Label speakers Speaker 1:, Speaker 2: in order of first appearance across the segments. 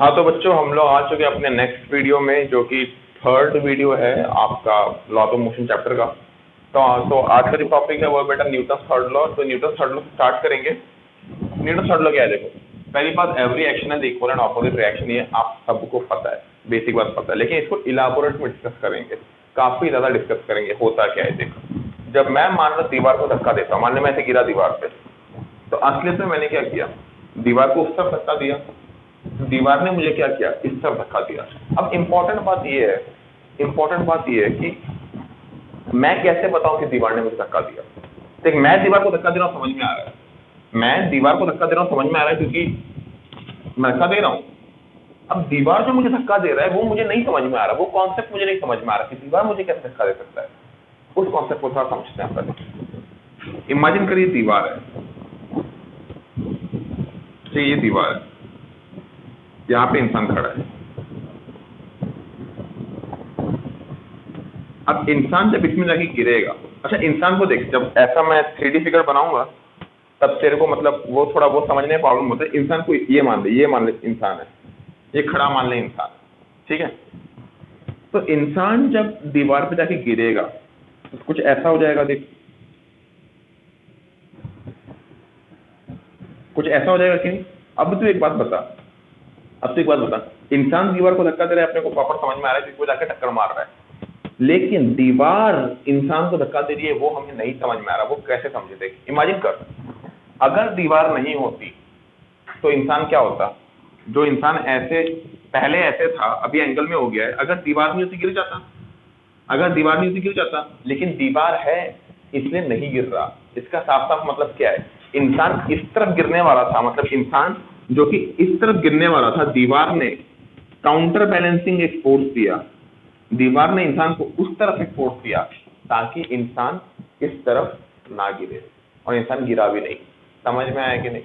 Speaker 1: हाँ तो बच्चों हम लोग आ चुके हैं अपने नेक्स्ट वीडियो में, जो कि थर्ड वीडियो है आपका लॉ ऑफ मोशन चैप्टर का। तो आज का जो टॉपिक है वो बेटा न्यूटन थर्ड लॉ। तो न्यूटन थर्ड लॉ स्टार्ट करेंगे। न्यूटन थर्ड लॉ क्या है, देखो पहली बात, एवरी एक्शन है इक्वल एंड ऑपोजिट रिएक्शन, ये आप सबको पता है, बेसिक बात पता है, लेकिन इसको इलाबोरेट में डिस्कस करेंगे, काफी ज्यादा डिस्कस करेंगे। होता क्या है देखो, जब मैं मान लो दीवार को धक्का देता हूँ, मान लो मैं ऐसे गिरा दीवार पे, तो असलियत में मैंने क्या किया, दीवार को उस तरफ धक्का दिया, दीवार ने मुझे क्या किया, इस तरफ धक्का दिया। अब इम्पोर्टेंट बात ये है कि मैं कैसे बताऊं कि दीवार ने मुझे धक्का दिया। देख मैं दीवार को धक्का दे रहा हूं, समझ में आ रहा है, मैं दीवार को धक्का दे रहा हूं, समझ में आ रहा है, क्योंकि मैं धक्का दे रहा हूं। अब दीवार जो मुझे धक्का दे रहा है वो मुझे नहीं समझ में आ रहा, वो कॉन्सेप्ट मुझे नहीं समझ में आ रहा कि दीवार मुझे कैसे धक्का दे सकता है। उस कॉन्सेप्ट को थोड़ा समझते हैं पहले। इमेजिन करिए दीवार है, ठीक, ये दीवार है, यहाँ पे इंसान खड़ा है। अब इंसान जब इसमें जाके गिरेगा, अच्छा इंसान को देख, जब ऐसा मैं 3D फिगर बनाऊंगा तब तेरे को मतलब वो थोड़ा बहुत समझने में प्रॉब्लम होता है। इंसान को ये मान ले इंसान है, ये खड़ा मान ले इंसान, ठीक है। तो इंसान जब दीवार पे जाके गिरेगा तो कुछ ऐसा हो जाएगा, देख कुछ ऐसा हो जाएगा कि नहीं। अब तू एक बात बता, इंसान दीवार को धक्का दे रहा है, अपने को प्रॉपर समझ में आ रहा है, जिसको जाके टक्कर मार रहा है, लेकिन दीवार इंसान को धक्का दे रही है, वो हमें नहीं समझ में आ रहा। वो कैसे समझे, देख इमेजिन कर, अगर दीवार नहीं होती तो इंसान क्या होता, जो इंसान ऐसे पहले ऐसे था अभी एंगल में हो गया है, अगर दीवार नहीं होती गिर जाता, लेकिन दीवार है इसलिए नहीं गिर रहा। इसका साफ साफ मतलब क्या है, इंसान इस तरफ गिरने वाला था, मतलब इंसान जो कि इस तरफ गिरने वाला था, दीवार ने काउंटर बैलेंसिंग एक फोर्स दिया, दीवार ने इंसान को उस तरफ एक फोर्स दिया ताकि इंसान इस तरफ ना गिरे, और इंसान गिरा भी नहीं। समझ में आया कि नहीं?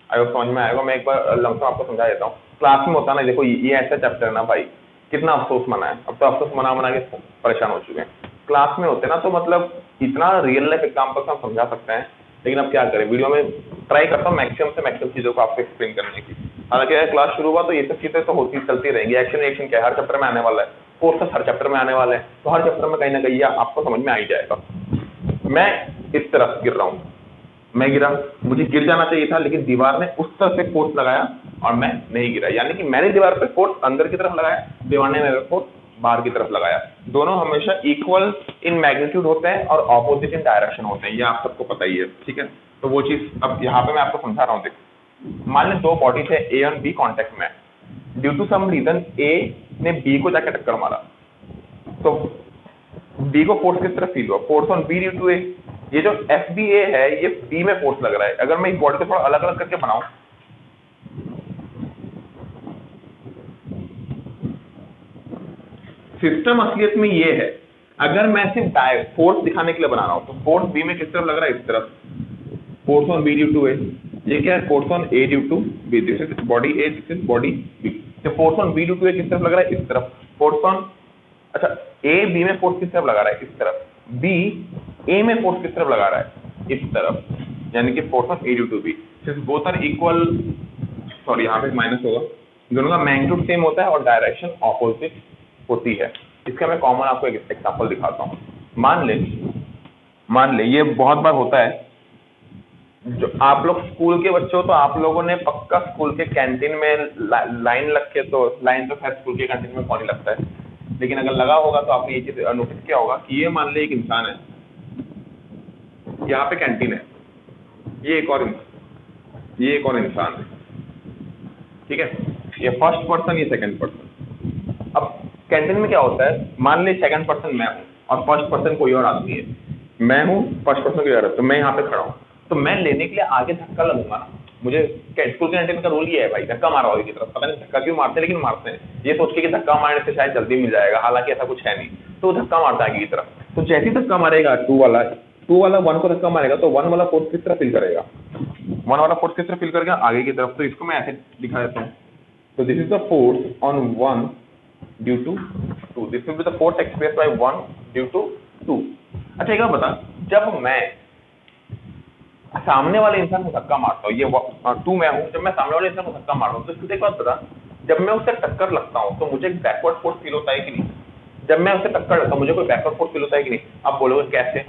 Speaker 1: अगर समझ में आएगा, मैं एक बार लमसम आपको समझा देता हूँ। क्लास में होता ना, देखो ये ऐसा चैप्टर है ना भाई, कितना अफसोस मना है, अब तो अफसोस मना के परेशान हो चुके हैं। क्लास में होते ना तो मतलब इतना रियल लाइफ एग्जाम्पल हम समझा सकते हैं, लेकिन अब क्या करें, वीडियो में ट्राई करता हूँ मैक्सिमम से मैक्सिमम चीजों को आपको एक्सप्लेन करने की। हालांकि अगर क्लास शुरू हुआ तो ये सब चीजें तो होती चलती रहेंगी। एक्शन क्या है, हर चैप्टर में आने वाला है, कोर्सेस हर चैप्टर में आने वाले हैं, तो हर चैप्टर में कहीं ना कहीं आपको समझ में आ ही जाएगा। मैं इस तरफ गिर रहा हूँ, मैं गिरा, मुझे गिर जाना चाहिए था, लेकिन दीवार ने उस तरफ से फोर्स लगाया और मैं नहीं गिरा, यानी कि मैंने दीवार पे फोर्स अंदर की तरफ लगाया, दीवार ने मेरे फोर्स बाहर की तरफ लगाया। दोनों हमेशा इक्वल इन मैग्नीट्यूड होते हैं और ऑपोजिट इन डायरेक्शन होते हैं, ये आप सबको पता ही है, ठीक है। तो वो चीज अब यहाँ पे मैं आपको समझा रहा हूँ। देखो मान लें दो बॉडी थे, ए और बी कॉन्टेक्ट में, ड्यू टू सम रीजन ए ने बी को जाकर टक्कर मारा, तो बी को फोर्स किस तरफ फील हुआ, force on B due to A. ये जो एफ बी ए है, ये बी में फोर्स लग रहा है। अगर मैं इस बॉडी को थोड़ा अलग अलग करके बनाऊं, सिस्टम असलियत में ये है, अगर मैं सिर्फ फोर्स दिखाने के लिए बना रहा हूं, तो फोर्स बी में किस तरफ लग रहा है, इस तरफ, force on B due to A. ये क्या है, force on A due to B, this is body A, this is body B. तो force on B due to A किस तरफ लग रहा है, इस तरफ, फोर्स ऑन, अच्छा ए बी में फोर्स किस तरफ लगा रहा है, इस तरफ, बी ए में फोर्स किस तरफ लगा रहा है, इस तरफ, यानी कि force of A due to B, since both are equal, sorry यहाँ पे माइनस होगा, दोनों का मैग्नीट्यूड सेम होता है और डायरेक्शन ऑपोजिट होती है। इसका मैं कॉमन आपको एक एग्जांपल दिखाता हूँ। मान ले ये बहुत बार होता है, जो आप लोग स्कूल के बच्चे हो तो आप लोगों ने पक्का स्कूल के कैंटीन में लाइन लग के, तो लाइन तो खैर स्कूल के कैंटीन में कौन ही लगता है, लेकिन अगर लगा होगा तो आपने ये चीज नोटिस किया होगा कि ये मान ले एक इंसान है, यहाँ पे कैंटीन है, ये एक और इंसान है, ठीक है, ये फर्स्ट पर्सन, ये सेकंड पर्सन। अब कैंटीन में क्या होता है, मान ले सेकंड पर्सन मैं हूँ और फर्स्ट पर्सन कोई और आदमी है, मैं हूँ, फर्स्ट पर्सन कोई और है, तो मैं यहाँ पे खड़ा हूँ, तो मैं लेने के लिए आगे धक्का लगूंगा ना। मुझे स्कूल के कैंटीन का रूल ये है भाई, धक्का मारो आगे की तरफ, पता नहीं धक्का क्यों मारते हैं, लेकिन मारते हैं, ये सोच के कि धक्का मारने से शायद जल्दी मिल जाएगा, हालांकि ऐसा कुछ है नहीं, तो धक्का मारता है आगे की तरफ। तो जैसे ही धक्का मारेगा टू वाला वन को धक्का मारेगा, तो वन वाला फोर्स किस तरह फील करेगा, आगे की तरफ। तो इसको मैं ऐसे दिखा देता हूँ, तो this is the force on one due to two, this will be the force expressed by one due to two. अच्छा एक बात बता, जब मैं सामने वाले इंसान को धक्का मारता हूँ, ये टू मैं हूँ, जब मैं सामने वाले इंसान को धक्का मारता हूँ, तो इसको एक बात बता, जब मैं उससे टक्कर लगता हूँ तो मुझे एक बैकवर्ड फोर्स फील होता है कि नहीं? जब मैं उससे टक्कर लगता हूँ मुझे कोई बैकवर्ड फोर्स फील होता है कि नहीं? आप बोलोगे कैसे?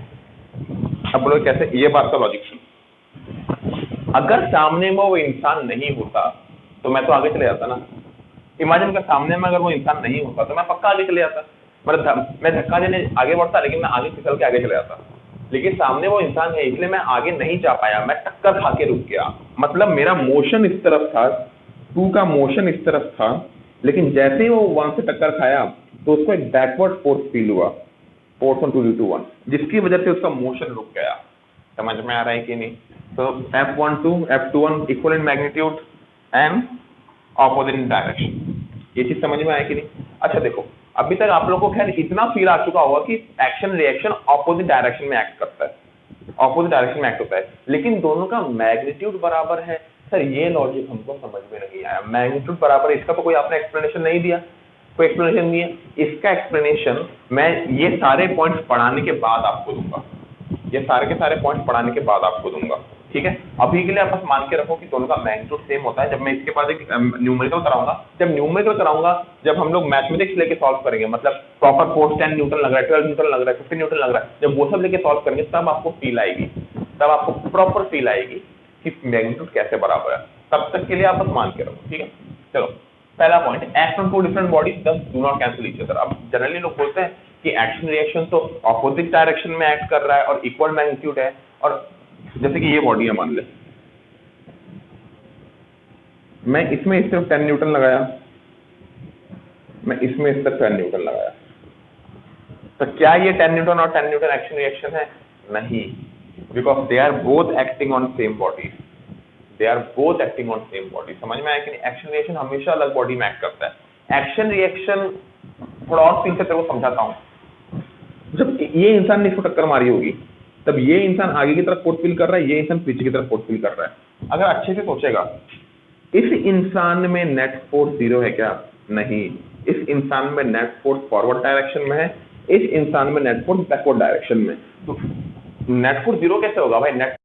Speaker 1: आप बोलोगे कैसे? ये बात का लॉजिक सुनो। अगर सामने में वो इंसान नहीं होता तो मैं तो आगे चले जाता ना। इमेजिन कर, सामने में अगर वो इंसान नहीं होता तो मैं पक्का आगे चले जाता। मतलब मैं धक्का देने आगे बढ़ता लेकिन मैं आगे फिसल के आगे चले जाता। लेकिन सामने वो इंसान है इसलिए मैं आगे नहीं जा पाया, मैं टक्कर खा के रुक गया। मतलब मेरा मोशन इस तरफ था, टू का मोशन इस तरफ था, लेकिन जैसे ही वो वन से टक्कर खाया तो उसको एक बैकवर्ड फोर्स फील हुआ, force on two due to one, जिसकी वजह से उसका मोशन रुक गया। समझ में आ रहा है कि नहीं? तो F12 F21 equal in magnitude and opposite in direction. ये चीज समझ में आया कि नहीं? अच्छा देखो, अभी तक आप लोगों को खैर इतना फील आ चुका होगा कि एक्शन रिएक्शन ऑपोजिट डायरेक्शन में एक्ट करता है, ऑपोजिट डायरेक्शन में एक्ट होता है, लेकिन दोनों का मैग्नीट्यूड बराबर है। सर ये लॉजिक हमको समझ में नहीं आया। मैग्नीट्यूड बराबर, इसका तो कोई आपने एक्सप्लेनेशन नहीं दिया, कोई एक्सप्लेनेशन नहीं है। इसका एक्सप्लेनेशन मैं ये सारे पॉइंट्स पढ़ाने के बाद आपको दूंगा, ये सारे के सारे पॉइंट्स पढ़ाने के बाद आपको दूंगा, ठीक है? अभी के लिए आप बस मान के रखो कि दोनों का मैग्नीट्यूड सेम होता है। जब मैं इसके बाद एक न्यूमेरिकल कराऊंगा, जब न्यूमेरिकल कराऊंगा, जब हम लोग मैथमेटिक्स लेके सॉल्व करेंगे, मतलब प्रॉपर फोर्स 10 न्यूटन लग रहा है, 12 न्यूटन लग रहा है, 15 न्यूटन लग रहा है, जब वो सब लेके सॉल्व करेंगे तब आपको फील आएगी, तब आपको प्रॉपर फील आएगी कि मैग्नीट्यूड कैसे बराबर है। तब तक के लिए आप बस मान के रखो, ठीक है? चलो, पहला point, act on two different bodies thus do not cancel each other. अब जनरली लोग बोलते हैं कि एक्शन रिएक्शन तो ऑपोजिट डायरेक्शन में एक्ट कर रहा है और इक्वल मैग्नीट्यूड है, और जैसे कि ये बॉडी है मान ले, मैं इसमें सिर्फ 10 न्यूटन लगाया, मैं इसमें सिर्फ 10 न्यूटन लगाया, तो क्या ये 10 न्यूटन और 10 न्यूटन एक्शन रिएक्शन है? नहीं, because they are both acting on same body, they are both acting on same body. समझ में आया कि नहीं? एक्शन रिएक्शन हमेशा अलग बॉडी में एक्ट करता है। एक्शन रिएक्शन थोड़ा और सीन से तेरे को समझाता हूँ। जब ये इंसान ने इसको टक्कर मारी होगी तब ये इंसान आगे की तरफ फोर्स फील कर रहा है, ये इंसान पीछे की तरफ फोर्स फील कर रहा है। अगर अच्छे से सोचेगा, इस इंसान में नेट फोर्स जीरो है क्या? नहीं, इस इंसान में नेट फोर्स फॉरवर्ड डायरेक्शन में है, इस इंसान में नेट फोर्स बैकवर्ड डायरेक्शन में। तो नेट फोर्स जीरो कैसे होगा भाई? Net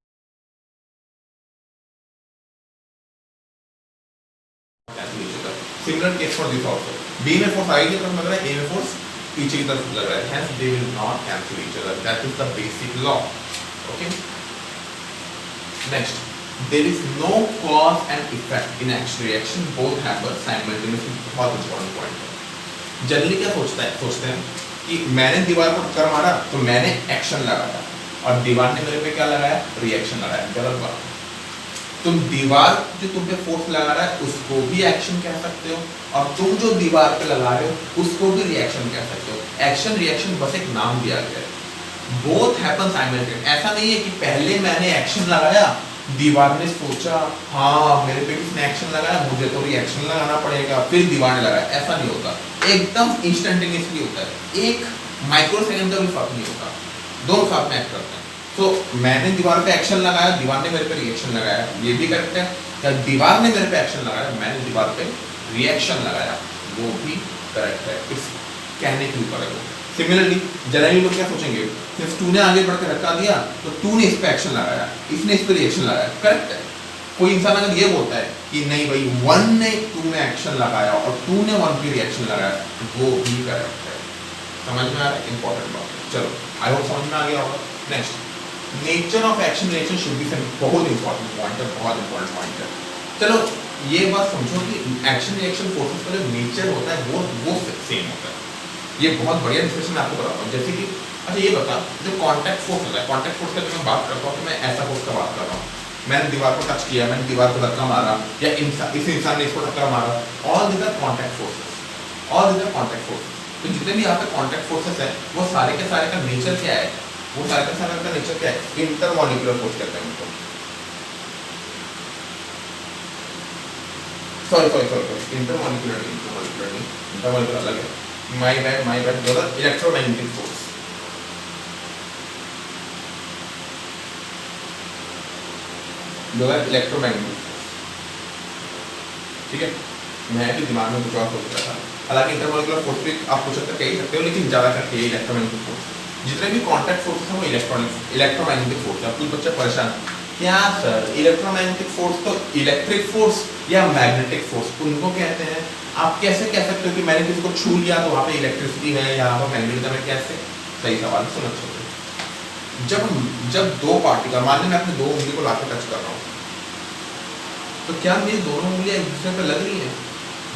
Speaker 2: similar case for this also, B में फोर्स आगे की तरफ लग रहा है, ए में फोर्स पीछे की तरफ लग रहा है, hence they will not cancel each other, that is the basic law. Okay, next, there is no cause and effect in action reaction, both happen simultaneously। बहुत इंपॉर्टेंट पॉइंट है। जनरली क्या सोचते हैं कि मैंने दीवार को टक्कर मारा तो मैंने एक्शन लगाया और दीवार ने मेरे पे क्या लगाया? रिएक्शन लगाया। गलत बात। तुम दीवार जो तुम पे फोर्स लगा रहा है उसको भी एक्शन कह सकते हो, और तुम जो दीवार पे लगा रहे हो उसको भी रिएक्शन कह सकते हो। एक्शन रिएक्शन बस एक नाम दिया गया है। Both happen simultaneously. ऐसा नहीं है कि पहले मैंने एक्शन लगाया, दीवार ने सोचा हाँ मेरे पे किसने एक्शन लगाया, मुझे तो रिएक्शन लगाना पड़ेगा, फिर दीवार ने लगाया। ऐसा नहीं होता, एकदम इंस्टेंटेनियसली होता है। एक माइक्रो सेकंड का भी फर्क नहीं होता, दोनों साथ में एक्ट करते हैं। तो मैंने दीवार पे एक्शन लगाया, दीवार ने मेरे पे रिएक्शन लगाया, ये भी करेक्ट है। या दीवार ने मेरे पे एक्शन लगाया, मैंने दीवार पे रिएक्शन लगाया, वो भी करेक्ट है। इस कहने के ऊपर है वो। सिमिलरली जनरली लोग क्या सोचेंगे, सिर्फ तू ने आगे बढ़कर धक्का दिया तो तू ने इस पे एक्शन लगाया, इसने इस पे रिएक्शन लगाया। करेक्ट है। कोई इंसान अगर ये बोलता है कि नहीं भाई वन ने तू में एक्शन लगाया और तू ने वन पे रिएक्शन लगाया, वो भी करेक्ट है। समझ में आ रहा है? इंपॉर्टेंट बात। चलो, आई होप समझ में आ गया होगा। Next, nature of action reaction should be same. बहुत इंपॉर्टेंट पॉइंट है, बहुत इंपॉर्टेंट पॉइंट है। चलो ये बात समझो कि एक्शन रिएक्शन फोर्सेस का जो नेचर होता है वो सेम होता है। ये बहुत बढ़िया डिस्कशन मैं आपको बताता हूँ। जैसे कि अच्छा ये बता, जो कांटेक्ट फोर्स होता है, कांटेक्ट फोर्स का जब मैं बात करता हूँ तो मैं ऐसा फोर्स का बात कर रहा हूँ, मैंने दीवार को टच किया, मैंने दीवार को धक्का मारा, या इस इंसान ने इसको धक्का मारा, all these are contact forces, all these are contact forces. तो जितने भी यहाँ पे कांटेक्ट फोर्सेस है वो सारे के सारे का नेचर क्या है? वो सारे के सारे का नेचर क्या है? इंटरमॉलिक्यूलर फोर्स कहते हैं उनको। सॉरी इंटरमॉलिक्यूलर अलग है। माय बैड जो है इलेक्ट्रोमैग्नेटिक फोर्स। जो है इलेक्ट्रोमैग्नेटिक फोर्स, ठीक है। मैं भी दिमाग में कुछ और सोच रहा था, हालांकि इंटरमॉलिक्यूलर फोर्स भी आप पूछ सकते कह सकते हो, लेकिन ज़्यादा करके इलेक्ट्रोमैग्नेटिक फोर्स। जितने भी कॉन्टैक्ट फोर्स हैं वो इलेक्ट्रोमैग्नेटिक फोर्स है। कुछ बच्चे परेशान क्या सर, इलेक्ट्रोमैग्नेटिक फोर्स तो इलेक्ट्रिक फोर्स या मैग्नेटिक फोर्स उनको कहते हैं। आप कैसे कह सकते हो कि मैंने किसी को छू लिया तो वहाँ पे इलेक्ट्रिसिटी है, यहाँ पर मैग्नेटिज्म है, कैसे? सही सवाल, सुन अच्छे से। जब दो पार्टिकल, मान लीजिए मैं अपने दो उंगली को लाके टच कर रहा हूँ, तो क्या मेरी दोनों उंगलियां एक दूसरे पे लग रही हैं?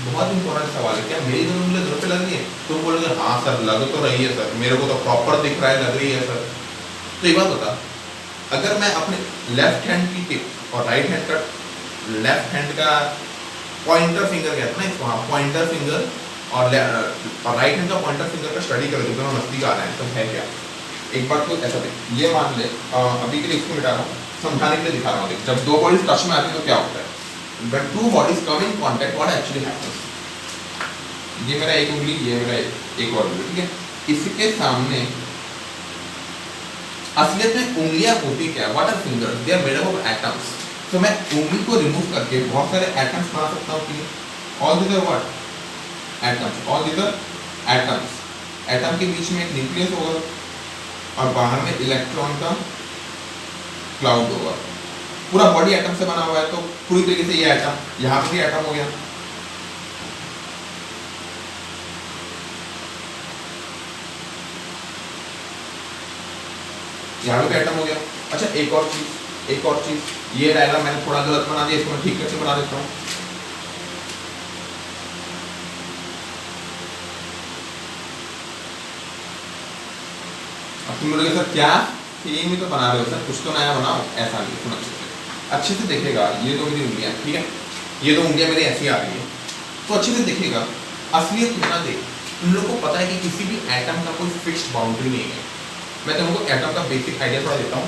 Speaker 2: बहुत इंपॉर्टेंट सवाल है, क्या मेरी दोनों उंगलियां दोनों पे लग रही है? तो बोलोगे हाँ सर लग तो रही है सर, मेरे को तो प्रॉपर दिख रहा है लग रही है सर। तो ये बात बता, अगर मैं अपने लेफ्ट हैंड की टिप और राइट हैंड का, लेफ्ट हैंड का पॉइंटर फिंगर कहते हैं ना इसको, हाँ पॉइंटर फिंगर और राइट हैंड का पॉइंटर फिंगर का स्टडी करो, दोनों नजदीक आ रहे हैं, तो है क्या? एक बार तो ऐसा देख, ये मान ले, अभी के लिए इसको मिटा रहा हूँ, समझाने के लिए दिखा रहा हूँ। देख, जब दो बॉडीज टच में आती है तो क्या होता है? When two bodies come in contact, what actually happens? ये मेरा एक उंगली, ये मेरा एक और उंगली, ठीक है? इसके सामने असलियत में उंगलियां होती क्या है? What are fingers? They are made up of atoms. तो मैं उंगली को रिमूव करके बहुत सारे एटम्स बना सकता हूँ कि all these are what? Atoms. All these are atoms. Atom के बीच में एक न्यूक्लियस होगा और बाहर में इलेक्ट्रॉन का क्लाउड होगा। पूरा बॉडी एटम से बना हुआ है, तो पूरी तरीके से ये एटम, यहाँ पे भी एटम हो गया, यहाँ पे भी एटम हो गया। अच्छा एक और चीज, ये डायग्राम मैंने थोड़ा गलत बना दिया, इसको मैं ठीक करके बना देता हूँ। अब तुम बोलोगे सर क्या सेम ही तो बना रहे हो सर, कुछ तो नया बनाओ, ऐसा नहीं, सुनो अच्छे से देखेगा, ये दो मेरी उंगलियां, ठीक है, ये दो उंगलियां मेरी ऐसी आ रही है, तो अच्छे से देखेगा, असलियत में ना देख, तुम लोग को पता है कि किसी भी एटम का कोई फिक्स्ड बाउंड्री नहीं है। मैं तुमको एटम का बेसिक आइडिया थोड़ा देता हूँ।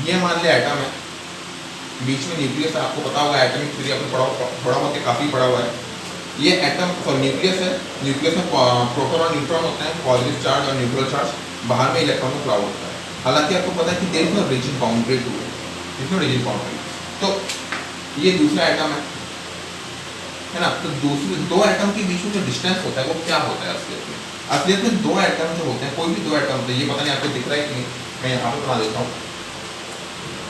Speaker 2: ये मान लिया एटम है, बीच में न्यूक्लियस है, आपको पता होगा एटमिक थ्योरी आपने थोड़ा बहुत काफ़ी पढ़ा हुआ है। ये एटम और न्यूक्लियस है, न्यूक्लियस में प्रोटॉन और न्यूट्रॉन होते हैं, पॉजिटिव चार्ज और न्यूट्रल चार्ज, बाहर में इलेक्ट्रॉन का क्लाउड होता है। हालांकि आपको पता है कि there is no rigid boundary to it, there is no rigid boundary. तो ये दूसरा एटम है ना, तो दूसरे दो एटम के बीच में जो डिस्टेंस होता है वो क्या होता है असलियत में? असलियत में दो एटम जो होते हैं, कोई भी दो एटम होते हैं, ये पता नहीं आपको दिख रहा है कि नहीं, मैं यहाँ पे बना देता हूँ।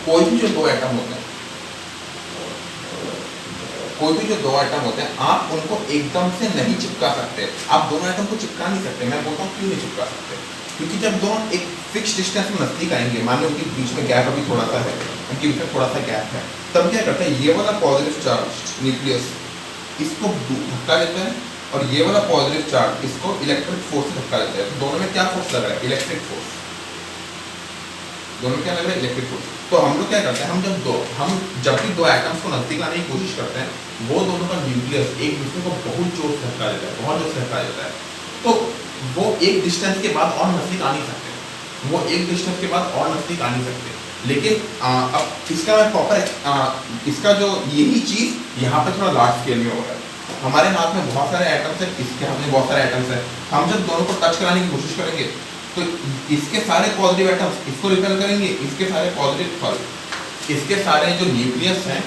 Speaker 2: कोई भी जो दो एटम होते हैं, कोई भी जो दो एटम होते हैं, आप उनको एकदम से नहीं चिपका सकते। आप दोनों एटम को चिपका नहीं सकते। मैं बोलता हूँ क्यों नहीं चिपका सकते? क्योंकि जब दोनों एक फिक्स डिस्टेंस में नजदीक आएंगे, मान लो उनके बीच में गैप अभी थोड़ा सा है, उनके बीच में थोड़ा सा गैप है, तब क्या करता है, ये वाला पॉजिटिव चार्ज न्यूक्लियस इसको धक्का देता है और ये वाला पॉजिटिव चार्ज इसको इलेक्ट्रिक फोर्स से धक्का देता है। तो दोनों में क्या फोर्स लग रहा है? Electric force. दोनों में क्या लग रहा है? Electric force. तो हम लोग क्या करते हैं, हम जब भी दो एटम्स को नजदीक लाने की कोशिश करते हैं, वो दोनों का न्यूक्लियस एक दूसरे को बहुत जोर से धक्का देता है, बहुत जोर से धक्का देता है। तो वो एक डिस्टेंस के बाद और नजदीक आ नहीं सकते, वो एक डिस्टेंस के बाद और नजदीक आ नहीं सकते। लेकिन अब इसका मैं प्रॉपर इसका जो यही चीज यहाँ पे थोड़ा लार्ज स्केल में हो रहा है। हमारे हाथ में बहुत सारे एटम्स है, इसके हाथ में बहुत सारे एटम्स है। हम जब दोनों को टच कराने की कोशिश करेंगे तो इसके सारे पॉजिटिव एटम्स इसको रिपेल करेंगे, इसके सारे पॉजिटिव इसके सारे जो न्यूक्लियस हैं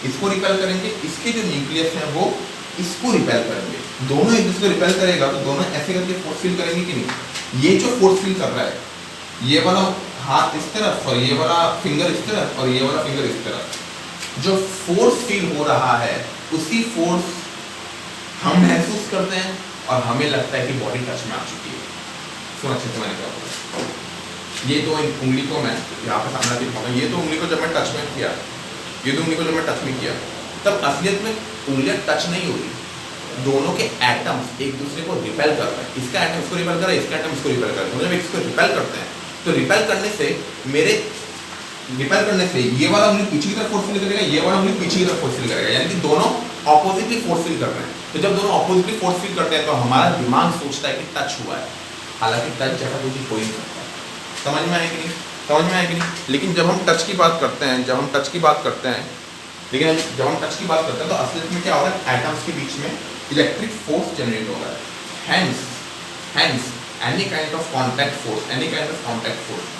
Speaker 2: इसको रिपेल करेंगे, इसके जो न्यूक्लियस हैं वो इसको रिपेल करेंगे। दोनों एक दूसरे को रिपेल करेगा तो दोनों ऐसे करके फोर्स फील करेंगे कि नहीं? ये जो फोर्स फील कर रहा है, ये वाला हाथ इस तरफ और ये वाला फिंगर इस तरफ और ये वाला फिंगर इस तरफ, जो फोर्स फील हो रहा है उसी फोर्स हम महसूस करते हैं और हमें लगता है कि बॉडी टच में आ चुकी है। सुन अच्छे से मैंने क्या बोला, ये तो उंगली को मैं यहाँ पे सामने दिखाऊंगा, ये तो उंगली को जब मैं टच में किया, ये तो उंगली को जब मैं टच में किया, तब असलियत में उंगलियां टच नहीं हो रही, दोनों के एटम्स एक दूसरे को रिपेल कर रहे हैं। इसका एटम इसको रिपेल कर रहा है, इसका एटम इसको रिपेल कर रहा है। जब इसको रिपेल करते हैं तो रिपेल करने से ये वाला उंगली पीछे की तरफ फोर्स फील करेगा, ये वाला उंगली पीछे की तरफ फोर्स फील करेगा, यानी कि दोनों ऑपोजिटली फोर्स फील कर रहे हैं। तो जब दोनों ऑपोजिटली फोर्स फील करते हैं तो हमारा दिमाग सोचता है कि टच हुआ है, हालांकि टच जैसा कुछ हो ही नहीं सकता। समझ में आया कि नहीं? समझ में आया कि नहीं? लेकिन जब हम टच की बात करते हैं, तो असलियत में क्या हो रहा है, एटम्स के बीच में इलेक्ट्रिक फोर्स जनरेट हो रहा है। Hence, any kind of contact force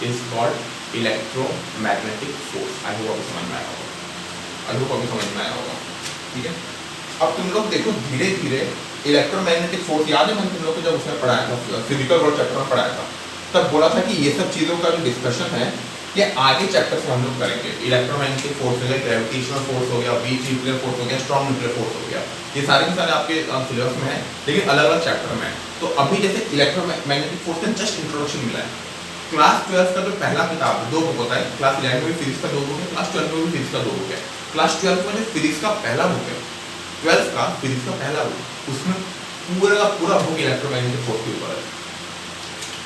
Speaker 2: is called electromagnetic force. I hope अभी समझ में आया होगा। ठीक है, अब तुम लोग देखो धीरे धीरे इलेक्ट्रोमैग्नेटिक फोर्स, याद है मैंने तुम लोग को जब उसमें पढ़ाया था, फिजिकल वर्ल्ड चैप्टर में पढ़ाया था, तब बोला था कि ये सब चीज़ों का जो डिस्कशन है ये आगे चैप्टर में हम लोग करेंगे। इलेक्ट्रोमैग्नेटिक फोर्स हो गया, ग्रेविटेशनल फोर्स हो गया, वीक न्यूक्लियर फोर्स हो गया, स्ट्रॉन्ग न्यूक्लियर फोर्स हो गया, ये सारे के सारे आपके सिलेबस में है, लेकिन अलग अलग चैप्टर में है। तो अभी जैसे इलेक्ट्रोमैग्नेटिक फोर्स का जस्ट इंट्रोडक्शन मिला है। क्लास 12 का जो पहला किताब 2 बुक होता है, क्लास 11 में भी फिजिक्स का 2 बुक है, क्लास 12 में भी फिजिक्स का 2 बुक है। क्लास 12 में जो फिजिक्स का पहला बुक है, 12 का फिजिक्स का पहला बुक, उसमें पूरा का पूरा बुक इलेक्ट्रोमैग्नेटिक फोर्स के ऊपर है,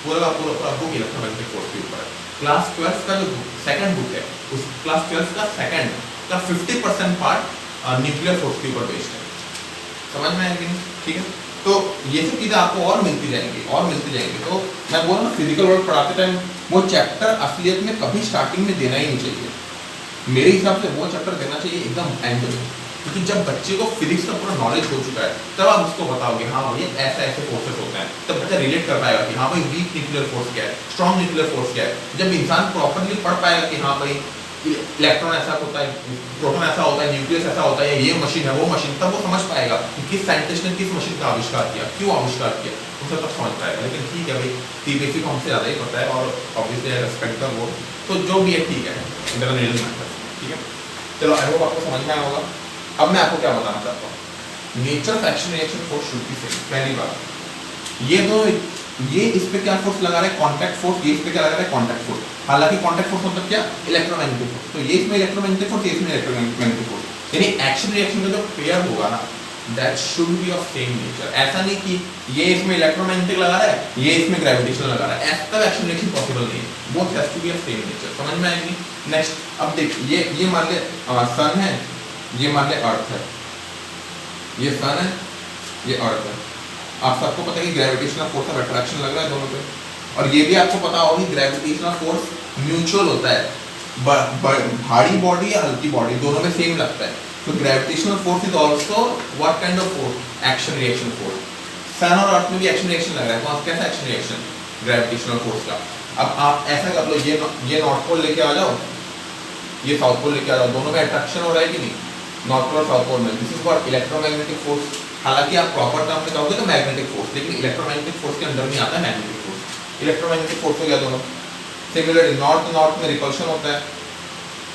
Speaker 2: पूरा का पूरा बुक इलेक्ट्रोमैग्नेटिक फोर्स के ऊपर है। क्लास 12 का जो सेकंड बुक है, उस क्लास 12 का सेकंड का 50% पार्ट न्यूक्लियर फोर्स के ऊपर बेस्ड है। समझ में आया कि नहीं? ठीक है, तो ये सब चीजें आपको और मिलती जाएंगी और मिलती जाएंगी। तो मैं बोल रहा हूँ फिजिकल वर्ल्ड पढ़ाते टाइम वो चैप्टर असलियत में कभी स्टार्टिंग में देना ही नहीं चाहिए। मेरे हिसाब से वो चैप्टर देना चाहिए एकदम एंड में, क्योंकि जब बच्चे को फिजिक्स का पूरा नॉलेज हो चुका है तब आप उसको बताओगे हाँ भाई ऐसे ऐसे फोर्सेस होते हैं, तब बच्चा रिलेट कर पाएगा कि हाँ भाई वीक न्यूक्लियर फोर्स क्या है, स्ट्रॉन्ग न्यूक्लियर फोर्स क्या है। जब इंसान प्रॉपरली पढ़ पाएगा कि हाँ भाई इलेक्ट्रॉन ऐसा होता है, प्रोटॉन ऐसा होता है, न्यूक्लियस ऐसा होता है, ये मशीन है वो मशीन, तब वो समझ पाएगा कि किस साइंटिस्ट ने किस मशीन का आविष्कार किया, क्यों आविष्कार किया, उसे तब समझ पाएगा। लेकिन ठीक है भाई, सीबीएसई को हमसे ज़्यादा ही पता है और ऑब्वियसली रेस्पेक्ट कर वो, तो जो भी है ठीक है, मेरा निर्णय मैटर। ठीक है, चलो आई होप आपको समझ में आया होगा। अब मैं आपको क्या बताना चाहता हूँ, nature of action reaction force should be same. पहली बात ये तो, ये इस पे क्या फोर्स लगा रहा है, कांटेक्ट फोर्स, ये इस पे क्या लगा रहा है, कांटेक्ट फोर्स। हालांकि कांटेक्ट फोर्स मतलब क्या, इलेक्ट्रोमैग्नेटिक फोर्स, तो ये इसमें इलेक्ट्रोमैग्नेटिक फोर्स, ये इसमें इलेक्ट्रोमैग्नेटिक फोर्स, यानी एक्शन रिएक्शन का जो पेयर होगा ना, that should be of same nature. ऐसा नहीं कि ये इसमें इलेक्ट्रोमैग्नेटिक लगा रहा है, ये इसमें ग्रेविटेशनल लगा रहा है, ऐसा तब एक्शन रिएक्शन पॉसिबल नहीं है, both has to be of same nature. समझ में आएगी? नेक्स्ट, अब देख ये मान ले सन है, ये मान ले अर्थ है, ये सन है, ये अर्थ है। आप सबको पता है कि ग्रेविटेशनल फोर्स ऑफ अट्रैक्शन लग रहा है दोनों पे, और ये भी आपको पता होगा कि ग्रेविटेशनल फोर्स म्यूचुअल होता है, भारी बॉडी या हल्की बॉडी दोनों में सेम लगता है। तो gravitational force is also what kind of force, action reaction force. Sun और अर्थ में भी एक्शन रिएक्शन लग रहा है, कौन कैसा एक्शन रिएक्शन, ग्रेविटेशनल फोर्स का। अब आप ऐसा कर लो, ये नॉर्थ पोल लेके आ जाओ, ये साउथ पोल लेके आ जाओ, दोनों में अट्रैक्शन हो रहा है कि नहीं, नॉर्थ पोल और साउथ पोल में। This is what electromagnetic force. हालांकि आप प्रॉपर टर्म में कहोगे तो मैग्नेटिक फोर्स, लेकिन इलेक्ट्रोमैग्नेटिक फोर्स के अंदर नहीं आता है मैग्नेटिक फोर्स। इलेक्ट्रोमैग्नेटिक फोर्स हो गया दोनों। सिमिलरली नॉर्थ में रिपल्शन होता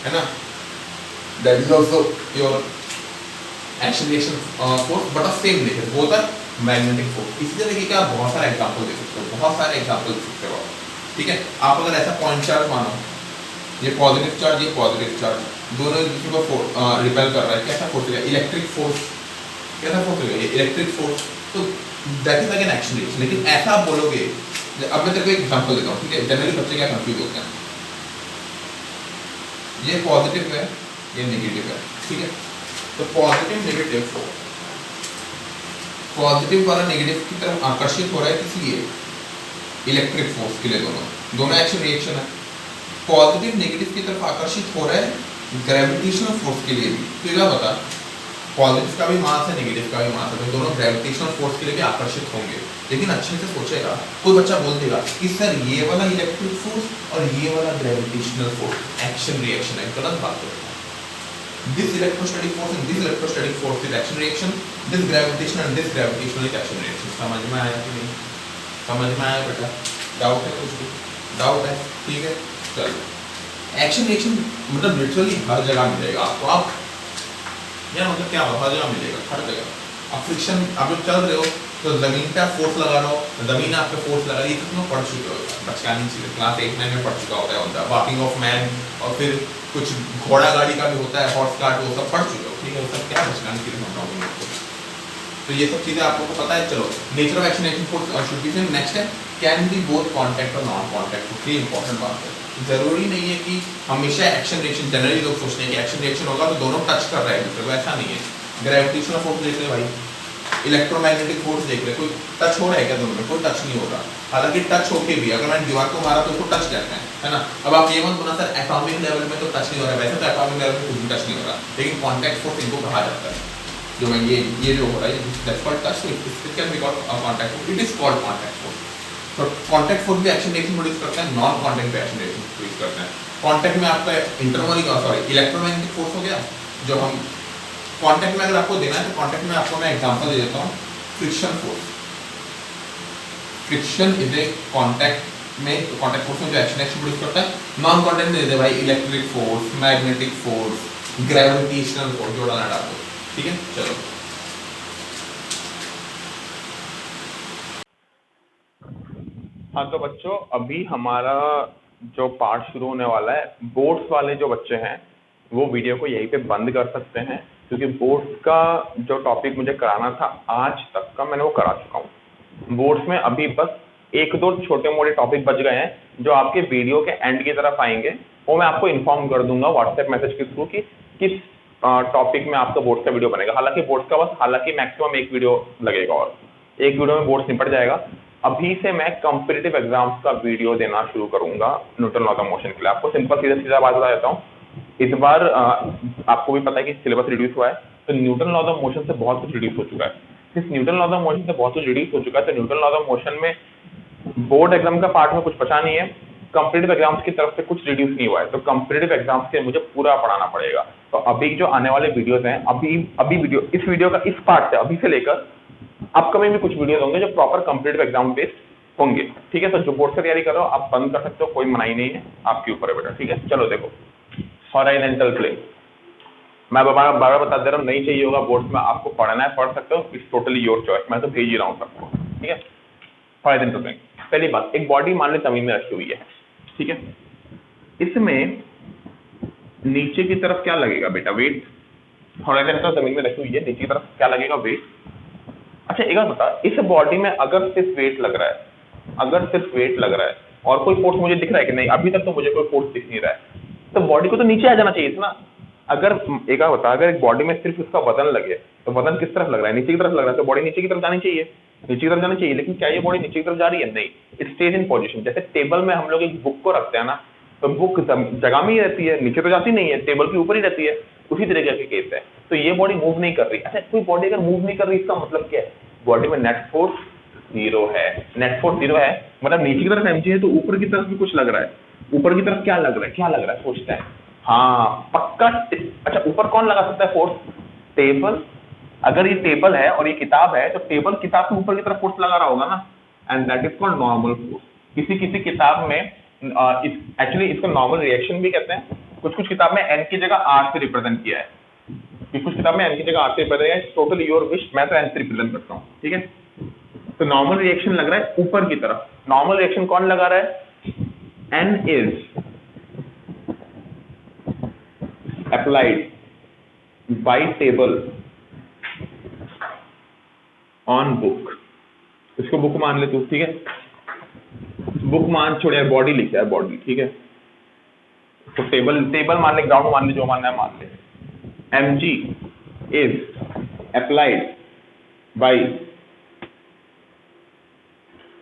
Speaker 2: है ना, that is also your action reaction force but of same nature, both are magnetic force. इसी तरीके का आप बहुत सारे एग्जांपल दे सकते हो, बहुत सारे एग्जांपल दे सकते हो। ठीक है, आप अगर ऐसा पॉइंट चार्ज मानो, ये पॉजिटिव चार्ज, ये पॉजिटिव चार्ज, दोनों एक दूसरे को रिपेल कर रहा है, कैसा फोर्स है, इलेक्ट्रिक फोर्स, कैसा फोर्स है, इलेक्ट्रिक फोर्स। तो that is again action reaction. लेकिन ऐसा आप बोलोगे, अब मैं तेरे को एक एग्जांपल देता हूँ, ठीक है, जनरली बच्चे क्या कंफ्यूज होते हैं, ये पॉजिटिव है, ये नेगेटिव है, ठीक है, तो पॉजिटिव नेगेटिव फोर्स, पॉजिटिव वाला नेगेटिव की तरफ आकर्षित हो रहा है, इसलिए इलेक्ट्रिक फोर्स के लिए दोनों एक्शन रिएक्शन है। पॉजिटिव नेगेटिव की तरफ आकर्षित हो रहा है ग्रेविटेशनल फोर्स के लिए भी। तो क्या बता, पॉजिटिव का भी मास है, नेगेटिव का भी मास है, तो दोनों ग्रेविटेशनल फोर्स के लिए भी आकर्षित होंगे। लेकिन अच्छे से सोचेगा, कोई बच्चा बोल देगा कि सर ये वाला इलेक्ट्रिक फोर्स और ये वाला ग्रेविटेशनल फोर्स एक्शन रिएक्शन है, गलत बात है। This electrostatic force and this electrostatic force is action reaction, this gravitational and this gravitational is action reaction. समझ में आया कि नहीं? समझ में आया बेटा? डाउट है कुछ भी? डाउट है? ठीक है, चलो। एक्शन रिएक्शन मतलब लिटरली हर जगह मिलेगा आपको। आप या मतलब क्या हर जगह मिलेगा, हर जगह। आप फ्रिक्शन, आप जब चल रहे हो तो जमीन पे आप फोर्स लगा रहे हो, जमीन आप पे फोर्स लगा रही है, तो तुम पढ़ चुके हो, बचकानी चीज़ें क्लास 8 में पढ़ चुका होता है वॉकिंग ऑफ मैन, और फिर कुछ घोड़ा गाड़ी का भी होता है, हॉर्स कार्ट, वो सब पढ़ चुके हो। ठीक है, वो सब क्या बचकानी चीज़ें समझाऊँ आपको, तो ये सब चीज़ें आप लोगों को पता है। चलो, nature of action reaction force should be same. Next है कैन बी बोथ कॉन्टैक्ट और नॉन कॉन्टैक्ट। ये इंपॉर्टेंट बात है। जरूरी नहीं है कि हमेशा एक्शन रिएक्शन, जनरली लोग सोचते हैं कि एक्शन रिएक्शन होगा तो दोनों टच कर रहे हैं एक दूसरे को, ऐसा नहीं है। ग्रेविटेशनल फोर्स देख ले भाई, इलेक्ट्रोमैग्नेटिक फोर्स देख ले, कोई टच हो रहा है क्या दोनों में? कोई टच नहीं हो रहा। हालांकि टच होके भी अगर मैंने दीवार को मारा तो उसको टच कहते हैं, है ना। अब आप ये मत बोलना सर एटॉमिक लेवल में तो टच नहीं हो रहा है, वैसे तो एटॉमिक लेवल में कुछ भी टच नहीं हो रहा, लेकिन कॉन्टैक्ट फोर्स इनको कहा जाता है। जो मैं ये जो हो रहा है that's called touch, it can be called contact force, it is called contact force. तो कॉन्टैक्ट फोर्स भी एक्शन रिएक्शन प्रोड्यूस करता है, नॉन कॉन्टैक्ट भी एक्शन रिएक्शन प्रोड्यूस करता है। कॉन्टैक्ट में आपका इंटरमोली का सॉरी इलेक्ट्रोमैग्नेटिक फोर्स हो गया, जो हम कॉन्टैक्ट में अगर आपको देना है तो कॉन्टैक्ट में आपको मैं एग्जांपल दे देता हूँ, friction force. Friction is a contact में कॉन्टैक्ट फोर्स में जो एक्शन रिएक्शन प्रोड्यूस करता है, नॉन कॉन्टैक्ट दे दे भाई electric force, magnetic force, gravitational force जो डालना डाल दो, ठीक है। चलो
Speaker 1: हाँ तो बच्चों, अभी हमारा जो पार्ट शुरू होने वाला है, बोर्ड्स वाले जो बच्चे हैं वो वीडियो को यहीं पे बंद कर सकते हैं, क्योंकि बोर्ड्स का जो टॉपिक मुझे कराना था आज तक का मैंने वो करा चुका हूँ। बोर्ड्स में अभी बस एक दो छोटे मोटे टॉपिक बच गए हैं जो आपके वीडियो के एंड की तरफ आएंगे, वो मैं आपको इन्फॉर्म कर दूंगा व्हाट्सएप मैसेज के थ्रू कि किस टॉपिक में आपका बोर्ड्स का वीडियो बनेगा। हालांकि मैक्सिमम एक वीडियो लगेगा और एक वीडियो में बोर्ड्स निपट जाएगा। अभी से मैं कॉम्पिटिटिव एग्जाम्स का वीडियो देना शुरू करूंगा न्यूटन लॉ ऑफ मोशन के लिए। आपको सिंपल सीधा बात बता देता हूँ, इस बार आपको भी पता है कि सिलेबस रिड्यूस हुआ है, तो न्यूटन लॉ ऑफ मोशन से बहुत कुछ रिड्यूस हो चुका है। इस न्यूटन लॉ ऑफ मोशन से बहुत कुछ रिड्यूस हो चुका है, तो न्यूटन लॉ ऑफ मोशन में बोर्ड एग्जाम का पार्ट में कुछ बचा नहीं है, कॉम्पिटिटिव एग्जाम्स की तरफ से कुछ रिड्यूस नहीं हुआ है, तो कॉम्पिटिटिव एग्जाम्स के मुझे पूरा पढ़ाना पड़ेगा। तो अभी जो आने वाले वीडियोस हैं, अभी वीडियो इस वीडियो का इस पार्ट से अभी से लेकर अपकमिंग में कुछ वीडियोस होंगे जो प्रॉपर कॉम्पिटिटिव एग्जाम बेस्ड होंगे, ठीक है। तो जो बोर्ड से तैयारी कर रहे हो आप बंद कर सकते हो, कोई मनाही नहीं है, आपके ऊपर है बेटा, ठीक है। चलो देखो, हॉरिजॉन्टल प्लेन मैं बार बार बता दे रहा हूँ, नहीं चाहिए होगा बोर्ड में, आपको पढ़ना है पढ़ सकते हो, इट्स टोटली योर चॉइस, मैं तो भेज ही रहा हूँ सबको, ठीक है। हॉरिजॉन्टल प्लेन, पहली बात, एक बॉडी मान ली जमीन में रखी हुई है, ठीक है। इसमें नीचे की तरफ क्या लगेगा बेटा, वेट। हॉरिजॉन्टल जमीन में रखी हुई है, नीचे की तरफ क्या लगेगा, वेट। अच्छा एक बात बता, इस बॉडी में अगर सिर्फ वेट लग रहा है, और कोई फोर्स मुझे दिख रहा है कि नहीं, अभी तक तो मुझे कोई फोर्स दिख नहीं रहा है, तो बॉडी को तो नीचे आ जाना चाहिए था ना। अगर एक बात बता, अगर एक बॉडी में सिर्फ उसका वजन लगे, तो वजन किस तरफ लग रहा है, नीचे की तरफ लग रहा है, तो बॉडी नीचे की तरफ जानी चाहिए, लेकिन क्या ये बॉडी नीचे की तरफ जा रही है, नहीं, इट स्टेज इन पोजिशन। जैसे टेबल में हम लोग एक बुक को रखते हैं ना, तो बुक जगह में ही रहती है, नीचे तो जाती नहीं है, टेबल के ऊपर ही रहती है, उसी तरीके के केस है। तो ये बॉडी मूव नहीं कर रही। अच्छा, कोई बॉडी अगर मूव नहीं कर रही, इसका मतलब क्या है, बॉडी में नेट फोर्स जीरो है, मतलब नीचे की तरफ mg है, तो ऊपर की तरफ भी कुछ लग रहा है, ऊपर की तरफ क्या लग रहा है सोचते हैं, हाँ पक्का। अच्छा, ऊपर कौन लगा सकता है फोर्स, टेबल। अगर ये टेबल है और ये किताब है, तो टेबल किताब के ऊपर की तरफ फोर्स लगा रहा होगा ना, and that is called normal force. किसी किताब में एक्चुअली इसको नॉर्मल रिएक्शन भी कहते हैं, कुछ किताब में n की जगह r से रिप्रेजेंट किया है, कुछ किताब में n की जगह r से रिप्रेजेंट है, टोटल योर विश, मैं तो n से रिप्रेजेंट करता हूँ, ठीक है। तो नॉर्मल रिएक्शन लग रहा है ऊपर की तरफ, नॉर्मल रिएक्शन कौन लगा रहा है, n is applied by table on book. इसको बुक मान ले तू, ठीक है, बुक मान छोड़े, बॉडी लिखा है, बॉडी, ठीक है। तो टेबल मान ले, ग्राउंड मान ले, जो मानना है मान ले। mg is applied by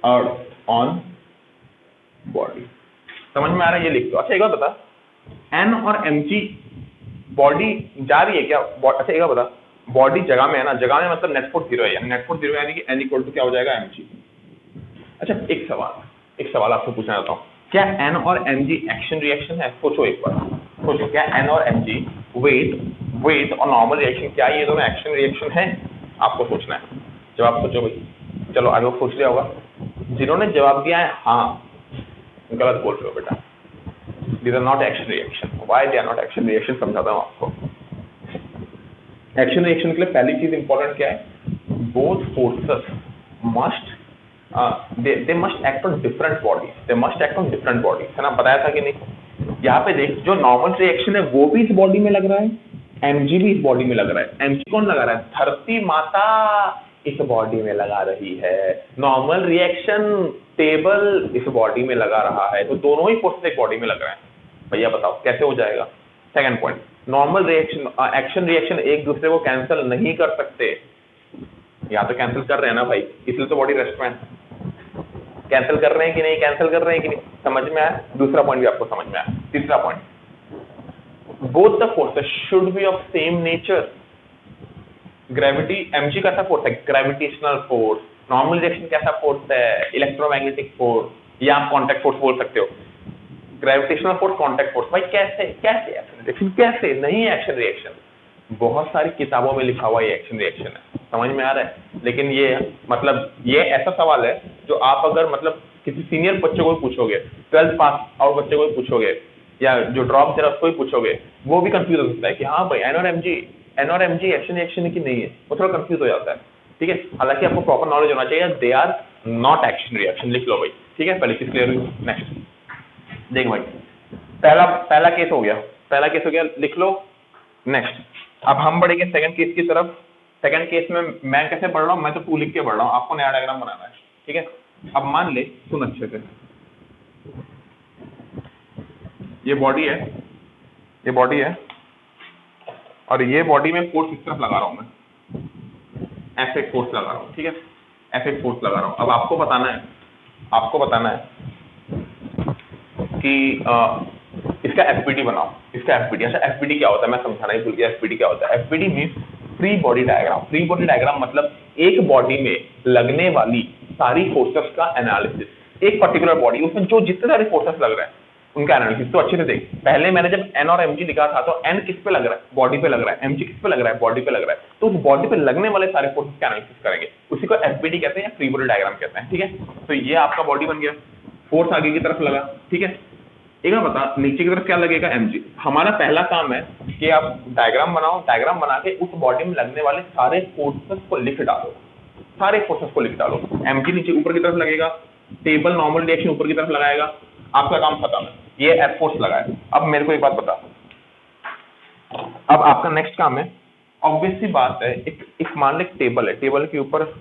Speaker 1: earth on body. समझ में आ रहा है, ये लिख दो। अच्छा एक बात बता, n और mg बॉडी जा रही है क्या, अच्छा एक बात बता, बॉडी जगह में है ना, जगह में मतलब नेट फोर्स जीरो है, यानी नेट फोर्स जीरो यानी कि n इक्वल टू क्या हो जाएगा, mg। अच्छा एक सवाल आपसे पूछना चाहता हूँ, क्या n और mg एक्शन रिएक्शन है? सोचो एक बार, सोचो, क्या n और mg वेट और नॉर्मल रिएक्शन, क्या ये दोनों एक्शन रिएक्शन है? आपको सोचना है, जवाब सोचो भाई। चलो आगे सोच लिया होगा, जिन्होंने जवाब दिया है हाँ, गलत बोल रहे हो बेटा, these are not action reaction. Why they are not action reaction, समझाता हूँ आपको। एक्शन रिएक्शन के लिए पहली चीज इंपॉर्टेंट क्या है, both forces must they must act on different bodies, है ना, बताया था कि नहीं। यहाँ पे देख, जो नॉर्मल रिएक्शन है वो भी इस बॉडी में लग रहा है, mg भी इस बॉडी में लग रहा है। mg कौन लगा रहा है, धरती माता इस बॉडी में लगा रही है। नॉर्मल रिएक्शन टेबल इस बॉडी में लगा रहा है, तो दोनों ही फोर्सेस एक बॉडी में लग रहे हैं। भैया बताओ कैसे हो जाएगा। Second point, normal reaction action reaction एक दूसरे को कैंसिल नहीं कर सकते। या तो कैंसिल कर रहे हैं ना भाई, इसलिए तो बॉडी रेस्ट में है। कैंसिल कर रहे हैं कि नहीं, समझ में आया। दूसरा पॉइंट भी आपको समझ में आया। तीसरा point, both the forces should be of same nature. Gravity, mg कैसा फोर्स है, ग्रेविटेशनल फोर्स। नॉर्मल रिएक्शन कैसा फोर्स है, इलेक्ट्रोमैग्नेटिक फोर्स, या आप कॉन्टैक्ट फोर्स बोल सकते हो। ग्रेविटेशनल फोर्स, कॉन्टैक्ट फोर्स, भाई कैसे एक्शन रिएक्शन, कैसे नहीं एक्शन रिएक्शन। बहुत सारी किताबों में लिखा हुआ ये एक्शन रिएक्शन है, समझ में आ रहा है। लेकिन ये मतलब ये ऐसा सवाल है जो आप अगर मतलब किसी सीनियर बच्चे को पूछोगे, 12th पास आउट बच्चे को पूछोगे, या जो ड्रॉप दे रहा है उसको ही पूछोगे, वो भी कंफ्यूज हो सकता है कि हाँ भाई एन और एम जी एक्शन रिएक्शन है कि नहीं है, वो थोड़ा कंफ्यूज हो जाता है, ठीक है। हालांकि आपको प्रॉपर नॉलेज होना चाहिए, they are not action reaction, लिख लो भाई, ठीक है। पहले चीज क्लियर हुई। नेक्स्ट देख भाई, पहला केस हो गया, लिख लो। नेक्स्ट अब हम बढ़ेंगे सेकंड केस की तरफ। सेकंड केस में मैं कैसे पढ़ रहा हूँ, मैं तो 2 लिख के पढ़ रहा हूँ, आपको नया डायग्राम बनाना है, ठीक है। अब मान ले, सुन अच्छे से, ये बॉडी है और ये बॉडी में फोर्स इस तरफ लगा रहा हूं मैं, ऐसे फोर्स लगा रहा हूं, ठीक है, ऐसे फोर्स लगा रहा हूं। अब आपको बताना है कि इसका एफपीडी बनाओ, इसका एफपीडी। अच्छा एफपीडी क्या होता है मैं समझाना ही भूल गया, एफपीडी क्या होता है। FPD means free body diagram. Free body diagram मतलब एक बॉडी में लगने वाली सारी फोर्सेस का एनालिसिस, एक पर्टिकुलर बॉडी उसमें जो जितने सारे फोर्सेस लग रहे हैं उनका एनालिसिस। तो अच्छे से देख, पहले मैंने जब एन और एमजी लिखा था तो एन किस पे लग रहा है, बॉडी पे लग रहा है, एमजी किस पे लग रहा है, बॉडी पे लग रहा है, तो उस बॉडी पे लगने वाले सारे फोर्सेस का एनालिसिस करेंगे, उसी को एफपीडी कहते हैं या फ्री बॉडी डायग्राम कहते हैं, ठीक है। तो ये आपका बॉडी बन गया, फोर्स आगे की तरफ लगा, ठीक है। एक बार बता, नीचे की तरफ क्या लगेगा, एमजी। हमारा पहला काम है कि आप डायग्राम बनाओ, डायग्राम बना के उस बॉडी में लगने वाले सारे फोर्सेस को लिख डालो, सारे फोर्सेस को लिख डालो। एमजी नीचे ऊपर की तरफ लगेगा, टेबल नॉर्मल रिएक्शन ऊपर की तरफ लगाएगा, आपका काम खत्म है, ये एफ फोर्स लगा है। अब मेरे को एक बात बता, अब आपका नेक्स्ट काम है, ऑब्वियस सी बात है, एक मान ले टेबल है, टेबल के ऊपर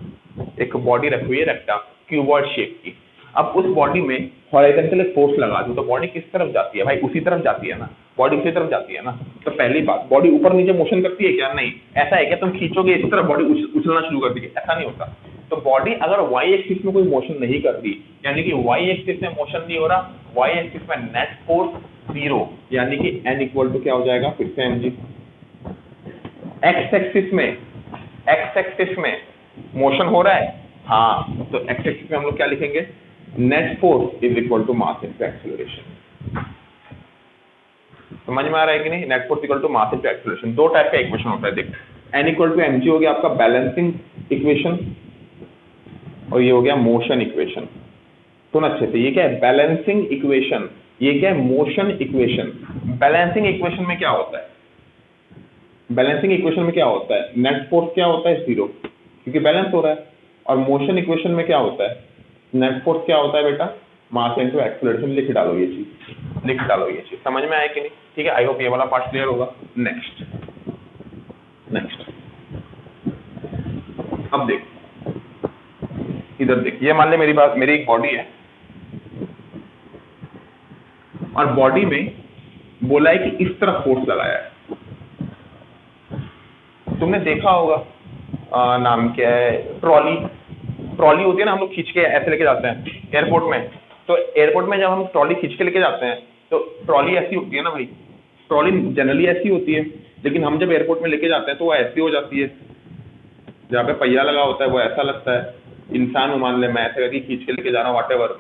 Speaker 1: एक बॉडी रखी हुई है रेक्टा क्यूबॉइड शेप की। अब उस बॉडी में हॉरिजॉन्टल फोर्स लगा दूं तो बॉडी किस तरफ जाती है भाई, उसी तरफ जाती है ना, बॉडी उसी तरफ जाती है ना। तो पहली बात, बॉडी ऊपर नीचे मोशन करती है क्या, नहीं। ऐसा है क्या तुम खींचोगे इस तरफ बॉडी उछलना शुरू कर देगी, ऐसा नहीं होता। तो बॉडी अगर वाई एक्सिस में कोई मोशन नहीं करती, यानी कि वाई एक्सिस में मोशन नहीं हो रहा, वाई एक्सिस में नेट फोर्स 0, यानी कि एन इक्वल टू क्या हो जाएगा, फिर से एमजी। एक्स एक्सिस में मोशन हो रहा है, हाँ, तो एक्स एक्सिस में हम लोग क्या लिखेंगे, net force is equal to mass into acceleration. समझ में आ रहा है कि नहीं, net force equal to mass into acceleration. दो टाइप का इक्वेशन होता है, देख, एन इक्वल टू एमजी हो गया आपका बैलेंसिंग इक्वेशन, और ये हो गया मोशन इक्वेशन। सुन अच्छे से, ये क्या है, बैलेंसिंग इक्वेशन, ये क्या है, मोशन इक्वेशन। बैलेंसिंग इक्वेशन में क्या होता है, बैलेंसिंग इक्वेशन में क्या होता है, नेट फोर्स क्या होता है, 0, क्योंकि बैलेंस हो रहा है। और मोशन इक्वेशन में क्या होता है, नेट फोर्स क्या होता है बेटा, मास इनटू एक्सेलरेशन। लिख डालो ये चीज, समझ में आया कि नहीं, ठीक है। आई होप ये वाला पार्ट क्लियर होगा। नेक्स्ट अब देख, इधर देख, ये मान ले मेरी एक बॉडी है, और बॉडी में बोला है कि इस तरफ फोर्स लगाया है। तुमने देखा होगा, नाम क्या है, ट्रॉली होती है ना, हम लोग खींच के ऐसे लेके जाते हैं एयरपोर्ट में। तो एयरपोर्ट में जब हम ट्रॉली खींच के लेके जाते हैं तो ट्रॉली ऐसी होती है ना भाई, ट्रॉली जनरली ऐसी होती है, लेकिन हम जब एयरपोर्ट में लेके जाते हैं तो वो ऐसी हो जाती है, जहाँ पे पहिया लगा होता है वो ऐसा लगता है। इंसान मान ले मैं ऐसे करके खींच के लेके जा रहा हूँ, व्हाटएवर,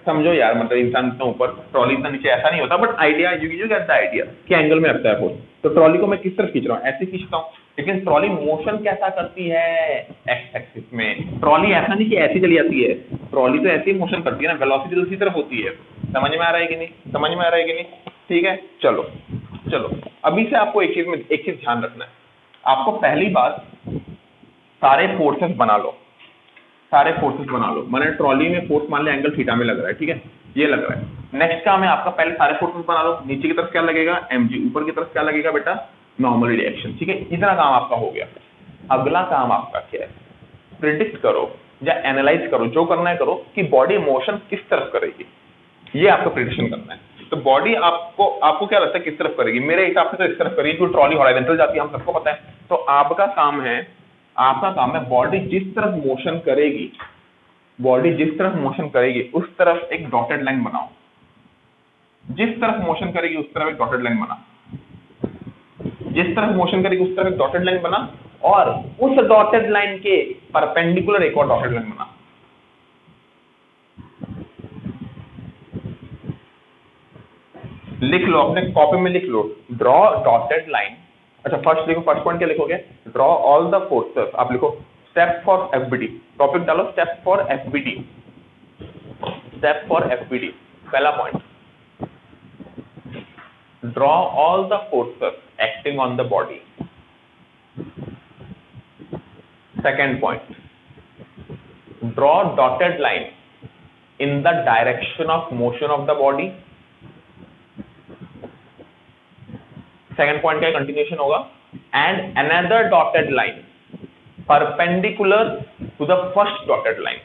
Speaker 1: समझो यार, मतलब इंसान इतना ऊपर, ट्रॉली इतना नीचे, ऐसा नहीं होता। But idea you get the idea कि एंगल में रखता है फोर्स। तो ट्रॉली को मैं किस तरफ खींच रहा हूँ, ऐसे खींचता हूँ, लेकिन ट्रॉली मोशन कैसा करती है, एक्स एक्सिस में। ट्रॉली ऐसा नहीं कि ऐसी चली जाती है, ट्रॉली तो ऐसी मोशन करती है ना, वेलोसिटी दूसरी तरफ होती है। समझ में आ रहा है कि नहीं, ठीक है। चलो अभी से आपको एक चीज ध्यान रखना है। आपको पहली बात, सारे फोर्सेस बना लो। मैंने ट्रॉली में फोर्स मान लिया एंगल थीटा में लग रहा है, ठीक है, ये लग रहा है। नेक्स्ट काम है आपका, पहले सारे फोर्सेस बना लो। नीचे की तरफ क्या लगेगा, एमजी, ऊपर की तरफ क्या लगेगा बेटा, नॉर्मल रिएक्शन, ठीक है। इतना काम आपका हो गया। अगला काम आपका क्या है, प्रिडिक्ट करो या एनालाइज करो, जो करना है करो, कि बॉडी मोशन किस तरफ करेगी, ये आपको प्रिडिक्शन करना है। तो बॉडी आपको क्या लगता है किस तरफ करेगी, मेरे हिसाब से तो इस तरफ करेगी, क्योंकि ट्रॉली हॉरिजॉन्टल जाती है, हम सबको पता है। तो आपका काम है बॉडी जिस तरफ मोशन करेगी उस तरफ एक डॉटेड लाइन बनाओ। जिस तरफ मोशन करेगी उस तरफ एक डॉटेड लाइन बना, और उस डॉटेड लाइन के परपेंडिकुलर एक और डॉटेड लाइन बना। लिख लो, अपने कॉपी में लिख लो, ड्रॉ डॉटेड लाइन अच्छा फर्स्ट लिखो, फर्स्ट पॉइंट क्या लिखोगे, ड्रॉ ऑल द फोर्सेस, आप लिखो स्टेप फॉर एफबीडी, टॉपिक डालो step for FBD, step for FBD, पहला point, draw all the forces acting on the body. Second point, draw dotted line in the direction of motion of the body। Second point का continuation होगा, and another dotted line perpendicular to the first dotted line.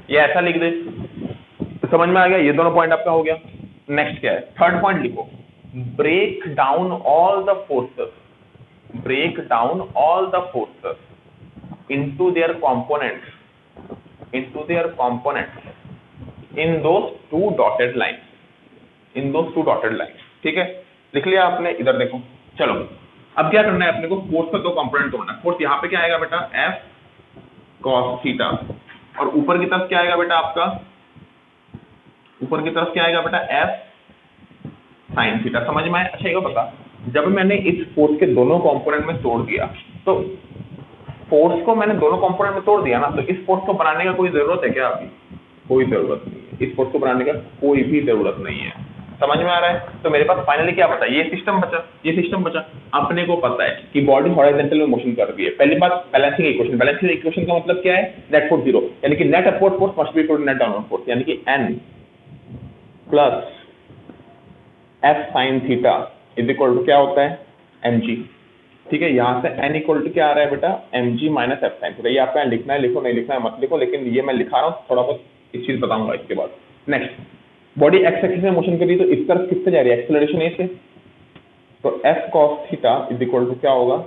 Speaker 1: ये ऐसा लिख दे तो समझ में आ गया, ये दोनों पॉइंट आपका हो गया। नेक्स्ट क्या है, थर्ड पॉइंट लिखो, break down all the forces, break down all the forces into their components, into their components in those two dotted lines, in those two dotted lines। ठीक है, लिख लिया आपने, इधर देखो। चलो अब क्या करना है अपने को, फोर्स का दो कंपोनेंट तोड़ना है। फोर्स यहाँ पे क्या आएगा बेटा, F cos थीटा, और ऊपर की तरफ क्या आएगा बेटा आपका, ऊपर की तरफ क्या आएगा बेटा, F sin थीटा। समझ में आया? अच्छा ये बता, जब मैंने इस फोर्स के दोनों कंपोनेंट में तोड़ दिया, तो फोर्स को मैंने दोनों कंपोनेंट में तोड़ दिया ना, तो इस फोर्स को बनाने का कोई जरूरत है क्या अभी? कोई जरूरत नहीं है, इस फोर्स को बनाने का कोई भी जरूरत नहीं है। समझ में आ रहा है? तो मेरे पास फाइनली क्या बचा, ये सिस्टम बचा, ये सिस्टम बचा। अपने को पता है कि बॉडी हॉरिजॉन्टल में मोशन कर रही है। पहली बात बैलेंसिंग इक्वेशन, बैलेंसिंग इक्वेशन का मतलब क्या है, नेट फोर्स जीरो, यानी कि net upward force must be equal to net downward force, यानी कि N plus F sin theta is equal to क्या होता है, mg। ठीक है, यहाँ से n इक्वल टू क्या आ रहा है बेटा, mg minus F sin theta. ये आपका लिखना है, लिखो, नहीं लिखना है मत लिखो, लेकिन ये मैं लिखा रहा हूँ, थोड़ा बहुत इस चीज बताऊंगा इसके बाद। नेक्स्ट, बॉडी एक्स एक्सिस में मोशन कर रही है, तो इस तरफ किससे जा रही है, एक्सेलरेशन ए से, तो F cos theta is equal to क्या होगा,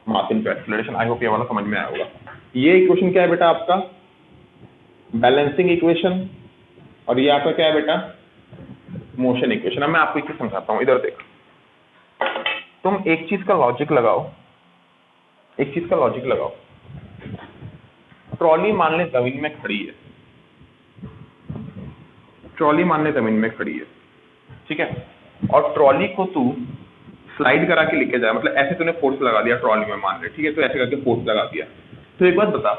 Speaker 1: mass into acceleration. I hope ये वाला समझ में आया होगा। ये इक्वेशन क्या है बेटा आपका, बैलेंसिंग इक्वेशन, और ये आपका क्या है बेटा, मोशन इक्वेशन। अब मैं आपको एक चीज समझाता हूँ, इधर देखो, तुम एक चीज का लॉजिक लगाओ, एक चीज का लॉजिक लगाओ। ट्रॉली मान ले जमीन में खड़ी है, ट्रॉली मान ले जमीन में खड़ी है, ठीक है, और ट्रॉली को तू स्लाइड करा के लेके जाए, मतलब ऐसे तूने फोर्स लगा दिया ट्रॉली में मान ले, ठीक है, तो ऐसे करके फोर्स लगा दिया। तो एक बात बता,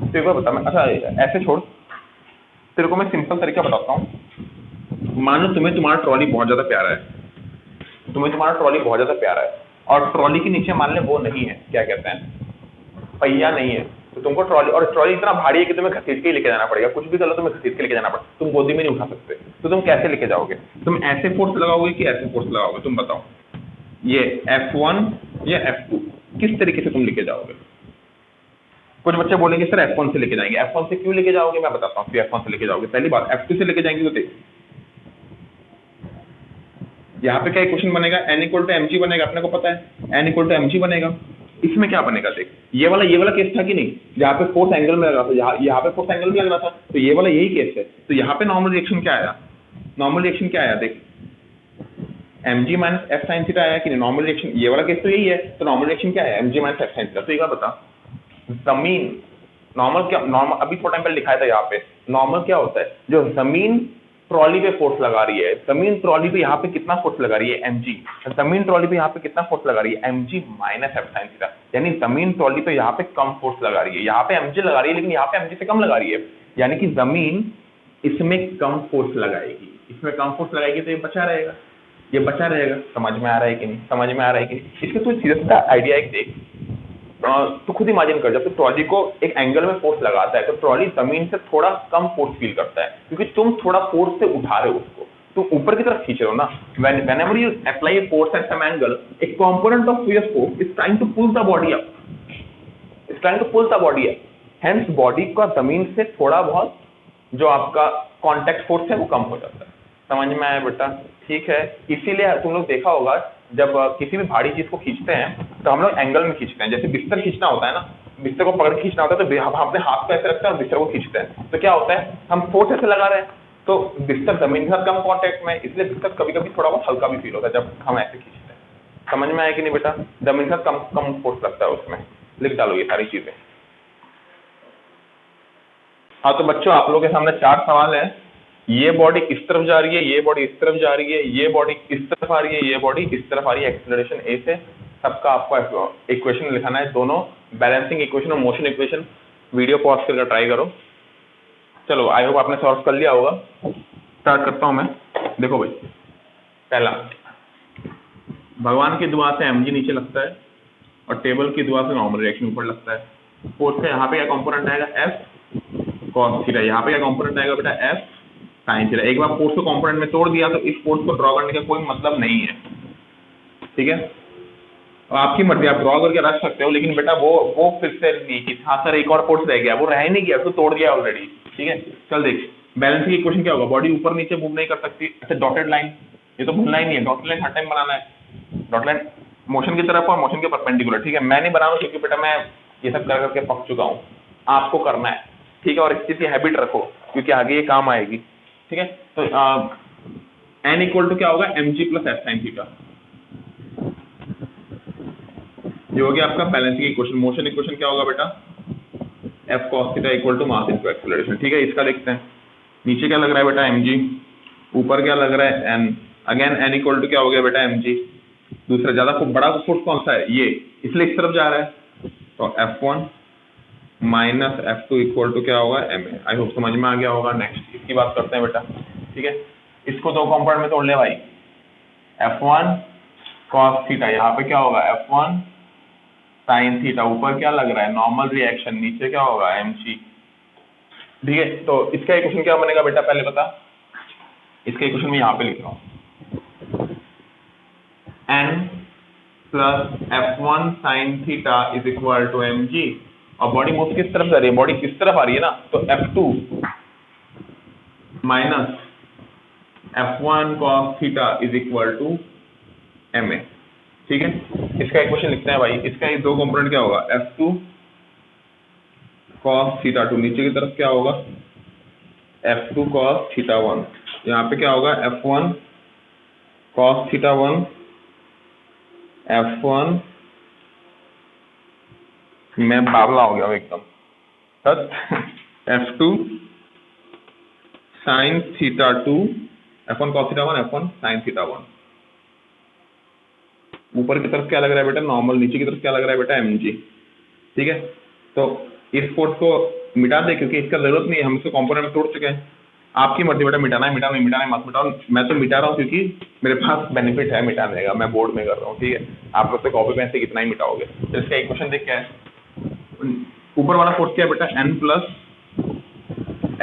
Speaker 1: तो एक बात बता, मैं अच्छा ऐसे छोड़, तेरे को मैं सिंपल तरीका बताता हूँ। मानो तुम्हें तुम्हारा ट्रॉली बहुत ज्यादा प्यारा है, तुम्हें तुम्हारा ट्रॉली बहुत ज्यादा प्यारा है, और ट्रॉली के नीचे मान ले वो नहीं है, क्या कहते हैं, पहिया नहीं है, तो तुमको ट्रॉली, और ट्रॉली इतना भारी है कि तुम्हें घसीट के लेके जाना पड़ेगा, कुछ भी कर लो तुम्हें घसीट के लेके जाना पड़ेगा, तुम गोदी में नहीं उठा सकते, तो तुम कैसे लेके जाओगे, तुम ऐसे फोर्स लगाओगे कि ऐसे फोर्स लगाओगे, तुम बताओ। ये F1 या F2 किस तरीके से तुम लेके जाओगे? कुछ बच्चे बोलेंगे सर F1 से लेके जाएंगे। F1 से क्यों लेके जाओगे, मैं बताता हूँ। F1 से लेके जाओगे, पहली बात F2 से लेके जाएंगे तो देख, यहाँ पे क्या इक्वेशन बनेगा, n इक्वल टू mg बनेगा, अपने को पता है n इक्वल टू mg बनेगा। इसमें क्या बनेगा देख, ये वाला केस था कि नहीं, जहाँ पे फोर्स एंगल में लग रहा था, यहाँ पे फोर्स एंगल में लग रहा था, तो ये वाला यही केस है। तो यहाँ पे नॉर्मल रिएक्शन क्या आया, नॉर्मल रिएक्शन क्या आया देख, mg minus F sin theta आया कि नहीं, नॉर्मल रिएक्शन, ये वाला केस तो यही है, तो नॉर्मल रिएक्शन क्या है, mg minus F sin theta. तो एक बार बता, जमीन नॉर्मल क्या, नॉर्मल अभी थोड़ा टाइम पहले लिखाया था यहाँ पे, नॉर्मल क्या होता है, जो जमीन ट्रॉली पे फोर्स लगा रही है, जमीन ट्रॉली पे यहाँ पे कितना फोर्स लगा रही है, mg, जमीन ट्रॉली पे यहाँ पे कितना फोर्स लगा रही है, mg minus F sin theta, यानी जमीन ट्रॉली पे यहाँ पे कम फोर्स लगा रही है, यहाँ पे mg लगा रही है, लेकिन यहाँ पे mg से कम लगा रही है, यानी कि जमीन इसमें कम फोर्स लगाएगी, इसमें कम फोर्स लगाएगी, तो ये बचा रहेगा, ये बचा रहेगा। समझ में आ रहा है कि नहीं, समझ में आ रहा है कि नहीं? इसके तो सीधा सीधा आइडिया एक देख, तो खुद इमेजिन कर, जब तो ट्रॉली को एक एंगल में फोर्स लगाता है, तो ट्रॉली जमीन से थोड़ा कम फोर्स फील करता है, क्योंकि तुम थोड़ा फोर्स से उठा रहे हो उसको, तुम ऊपर की तरफ खींच रहे हो ना। whenever you apply a force at some angle, a component of your force is trying to pull the body up, is trying to pull the body up, hence body का जमीन से थोड़ा बहुत जो आपका कॉन्टेक्ट फोर्स है वो कम हो जाता है। समझ में आया बेटा? ठीक है, इसीलिए तुम लोग देखा होगा, जब किसी भी भारी चीज को खींचते हैं तो हम लोग एंगल में खींचते हैं, जैसे बिस्तर खींचना होता है ना, बिस्तर को पकड़ के खींचना होता है, तो हम अपने हाथ को ऐसे रखते हैं और बिस्तर को खींचते हैं, तो क्या होता है, हम फोर्स ऐसे लगा रहे हैं, तो बिस्तर जमीन के साथ कम कॉन्टेक्ट में, इसलिए बिस्तर कभी कभी थोड़ा बहुत हल्का भी फील होता है जब हम ऐसे खींचते हैं। समझ में आया कि नहीं बेटा? जमीन के साथ कम कम फोर्स लगता है उसमें। लिख डालो ये सारी चीजें। हाँ तो बच्चों, आप लोगों के सामने 4 सवाल है, ये बॉडी इस तरफ जा रही है, ये बॉडी इस तरफ जा रही है, ये बॉडी इस तरफ आ रही है, ये बॉडी इस तरफ आ रही है, एक्सेलरेशन ए से। सबका आपको इक्वेशन लिखाना है, दोनों बैलेंसिंग इक्वेशन और मोशन इक्वेशन। वीडियो पॉज करके ट्राई करो। चलो आई होप आपने सॉल्व कर लिया होगा। स्टार्ट करता हूं मैं। देखो भाई, पहला, भगवान की दुआ से mg नीचे लगता है और टेबल की दुआ से नॉर्मल रिएक्शन ऊपर लगता है। फोर्स का यहाँ पे क्या कंपोनेंट आएगा, f cos थीटा। यहाँ पे क्या कंपोनेंट आएगा बेटा, f sin थीटा। एक बार फोर्स को कंपोनेंट में तोड़ दिया तो इस फोर्स को ड्रॉ करने का कोई मतलब नहीं है, ठीक है। और आपकी मर्जी, आप ड्रॉ करके रख सकते हो, लेकिन बेटा वो फिर से नहीं कि हाँ सर एक और फोर्स रह गया, वो रह ही नहीं गया, तो तोड़ दिया ऑलरेडी, ठीक है। चल देख, बैलेंसिंग इक्वेशन क्या होगा, बॉडी ऊपर नीचे मूव नहीं कर सकती। अच्छा डॉटेड लाइन, ये तो भूलना ही नहीं है, डॉटेड लाइन हर टाइम बनाना है। डॉटेड लाइन मोशन की तरफ और मोशन के परपेंडिकुलर, ठीक है। मैं नहीं बना रहा हूँ क्योंकि बेटा मैं ये सब कर करके पक चुका हूँ, आपको करना है, ठीक है। और इस चीज़ की हैबिट रखो क्योंकि आगे ये काम आएगी, ठीक है। तो n इक्वल टू क्या होगा, mg plus f sin theta. ये हो गया आपका बैलेंसिंग इक्वेशन। मोशन इक्वेशन क्या होगा बेटा, f cos theta equal to mass into acceleration, ठीक है। इसका देखते हैं, नीचे क्या लग रहा है बेटा mg, ऊपर क्या लग रहा है n। Again n equal to क्या हो गया बेटा mg। दूसरा ज्यादा बड़ा फोर्स कौन सा है, ये, इसलिए इस तरफ जा रहा है, तो f1 minus f2 equal to क्या होगा ma। आई होप समझ में आ गया होगा। नेक्स्ट इसकी बात करते हैं बेटा, ठीक है। इसको दो कंपोनेंट में तोड़ ले भाई, f1 cos थीटा, यहाँ पे क्या होगा f1 sin थीटा, ऊपर क्या लग रहा है नॉर्मल रिएक्शन, नीचे क्या होगा mg, ठीक है। तो इसका इक्वेशन क्या बनेगा बेटा, पहले बता। इसका इक्वेशन मैं यहाँ पे लिख रहा हूँ, n plus f1 sin theta is equal to mg। और बॉडी मूव किस तरफ जा रही है, बॉडी किस तरफ आ रही है ना, तो f2 minus f1 cos theta is equal to ma, ठीक है। इसका इक्वेशन लिखते हैं भाई। इसका ये दो कंपोनेंट क्या होगा, f2 cos थीटा 2, नीचे की तरफ क्या होगा f2 cos थीटा 1। यहाँ पे क्या होगा f1 cos थीटा 1, f1, मैं बावला हो गया हूँ एकदम, f2 sin theta 2, f1 cos theta 1, f1 sin theta 1। ऊपर की तरफ क्या लग रहा है बेटा नॉर्मल, नीचे की तरफ क्या लग रहा है बेटा mg, ठीक है। तो इस फोर्स को मिटा दे क्योंकि इसका जरूरत नहीं है, हम इसको कंपोनेंट में तोड़ चुके हैं। आपकी मर्जी बेटा, मिटाना है मिटाना, मिटाना है मत मिटाओ। मैं तो मिटा रहा हूँ क्योंकि मेरे पास बेनिफिट है मिटाने का, मैं बोर्ड में कर रहा हूँ, ठीक है। आप लोग तो कॉपी पेन से कितना ही मिटाओगे। तो इसका इक्वेशन देख क्या है, ऊपर वाला फोर्स क्या है बेटा, n plus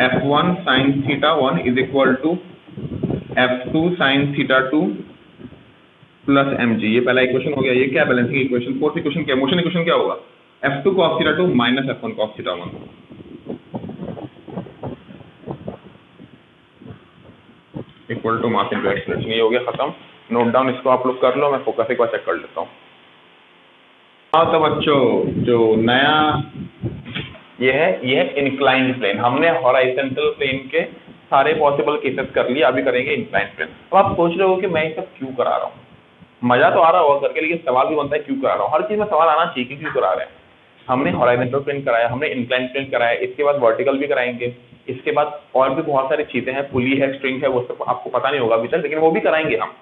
Speaker 1: f1 sin theta 1 is equal to f2 sin theta 2 plus mg। ये पहला इक्वेशन हो गया। ये क्या बैलेंसिंग इक्वेशन। फोर्थ इक्वेशन क्या, मोशन इक्वेशन क्या होगा, f2 cos theta 2 minus f1 cos theta 1 equal to mass into acceleration. ये हो गया खत्म। नोट डाउन इसको आप लोग कर लो, मैं फोकस एक बार चेक कर लेता हूँ। हाँ तो बच्चों, जो नया ये है इंक्लाइंड प्लेन। हमने हॉराइजॉन्टल प्लेन के सारे पॉसिबल केसेस कर लिए, अभी करेंगे इंक्लाइंड प्लेन। अब आप सोच रहे हो कि मैं ये सब क्यों करा रहा हूँ, मजा तो आ रहा होगा करके, लेकिन सवाल भी बनता है क्यों करा रहा हूँ। हर चीज में सवाल आना चाहिए कि क्यों करा रहे हैं। हमने हॉराइजॉन्टल प्लेन कराया, हमने इंक्लाइंड प्लेन कराया, इसके बाद वर्टिकल भी कराएंगे, इसके बाद और भी बहुत सारी चीजें हैं, पुली है, स्ट्रिंग है, वो सब आपको पता नहीं होगा अभी तक, लेकिन वो भी कराएंगे हम।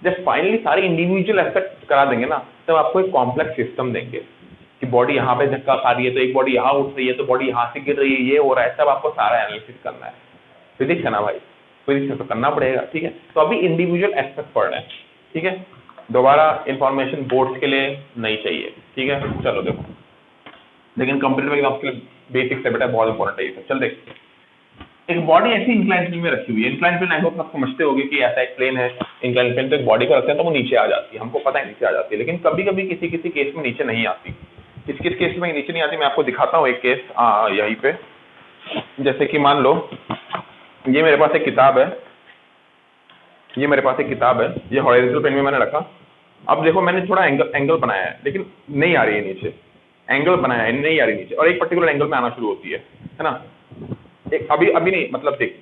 Speaker 1: जब फाइनली सारे इंडिविजुअल एस्पेक्ट करा देंगे ना, तब आपको एक कॉम्प्लेक्स सिस्टम देंगे कि बॉडी यहाँ पे धक्का खा रही है तो एक बॉडी यहाँ उठ रही है, तो बॉडी यहाँ से गिर रही है, ये हो रहा है, तब आपको सारा एनालिसिस करना है। फिजिक्स है ना भाई, फिजिक्स तो करना पड़ेगा, ठीक है। तो अभी इंडिविजुअल एस्पेक्ट पढ़ रहे हैं, ठीक है। दोबारा इंफॉर्मेशन बोर्ड्स के लिए नहीं चाहिए, ठीक है। चलो देखो, लेकिन कंप्यूटर एग्जाम्स के लिए बेसिक से बेटा बहुत इंपॉर्टेंट है ये सब। चल देख, एक बॉडी ऐसी इंक्लाइन प्लेन में रखी हुई है। इंक्लाइन प्लेन आई होप आप समझते होंगे कि ऐसा एक प्लेन है, इंक्लाइन प्लेन तो एक बॉडी को रखते हैं तो वो नीचे आ जाती है, हमको पता है नीचे आ जाती है, लेकिन कभी कभी किसी किसी केस में नीचे नहीं आती। किस किस केस में नीचे नहीं आती मैं आपको दिखाता हूँ एक केस यहीं पे। जैसे कि मान लो ये मेरे पास एक किताब है, ये मेरे पास एक किताब है, ये हॉरिजॉन्टल प्लेन में मैंने रखा। अब देखो मैंने थोड़ा एंगल बनाया है, लेकिन नहीं आ रही है नीचे, एंगल बनाया है नहीं आ रही नीचे, और एक पर्टिकुलर एंगल में आना शुरू होती है ना। एक अभी नहीं, मतलब देख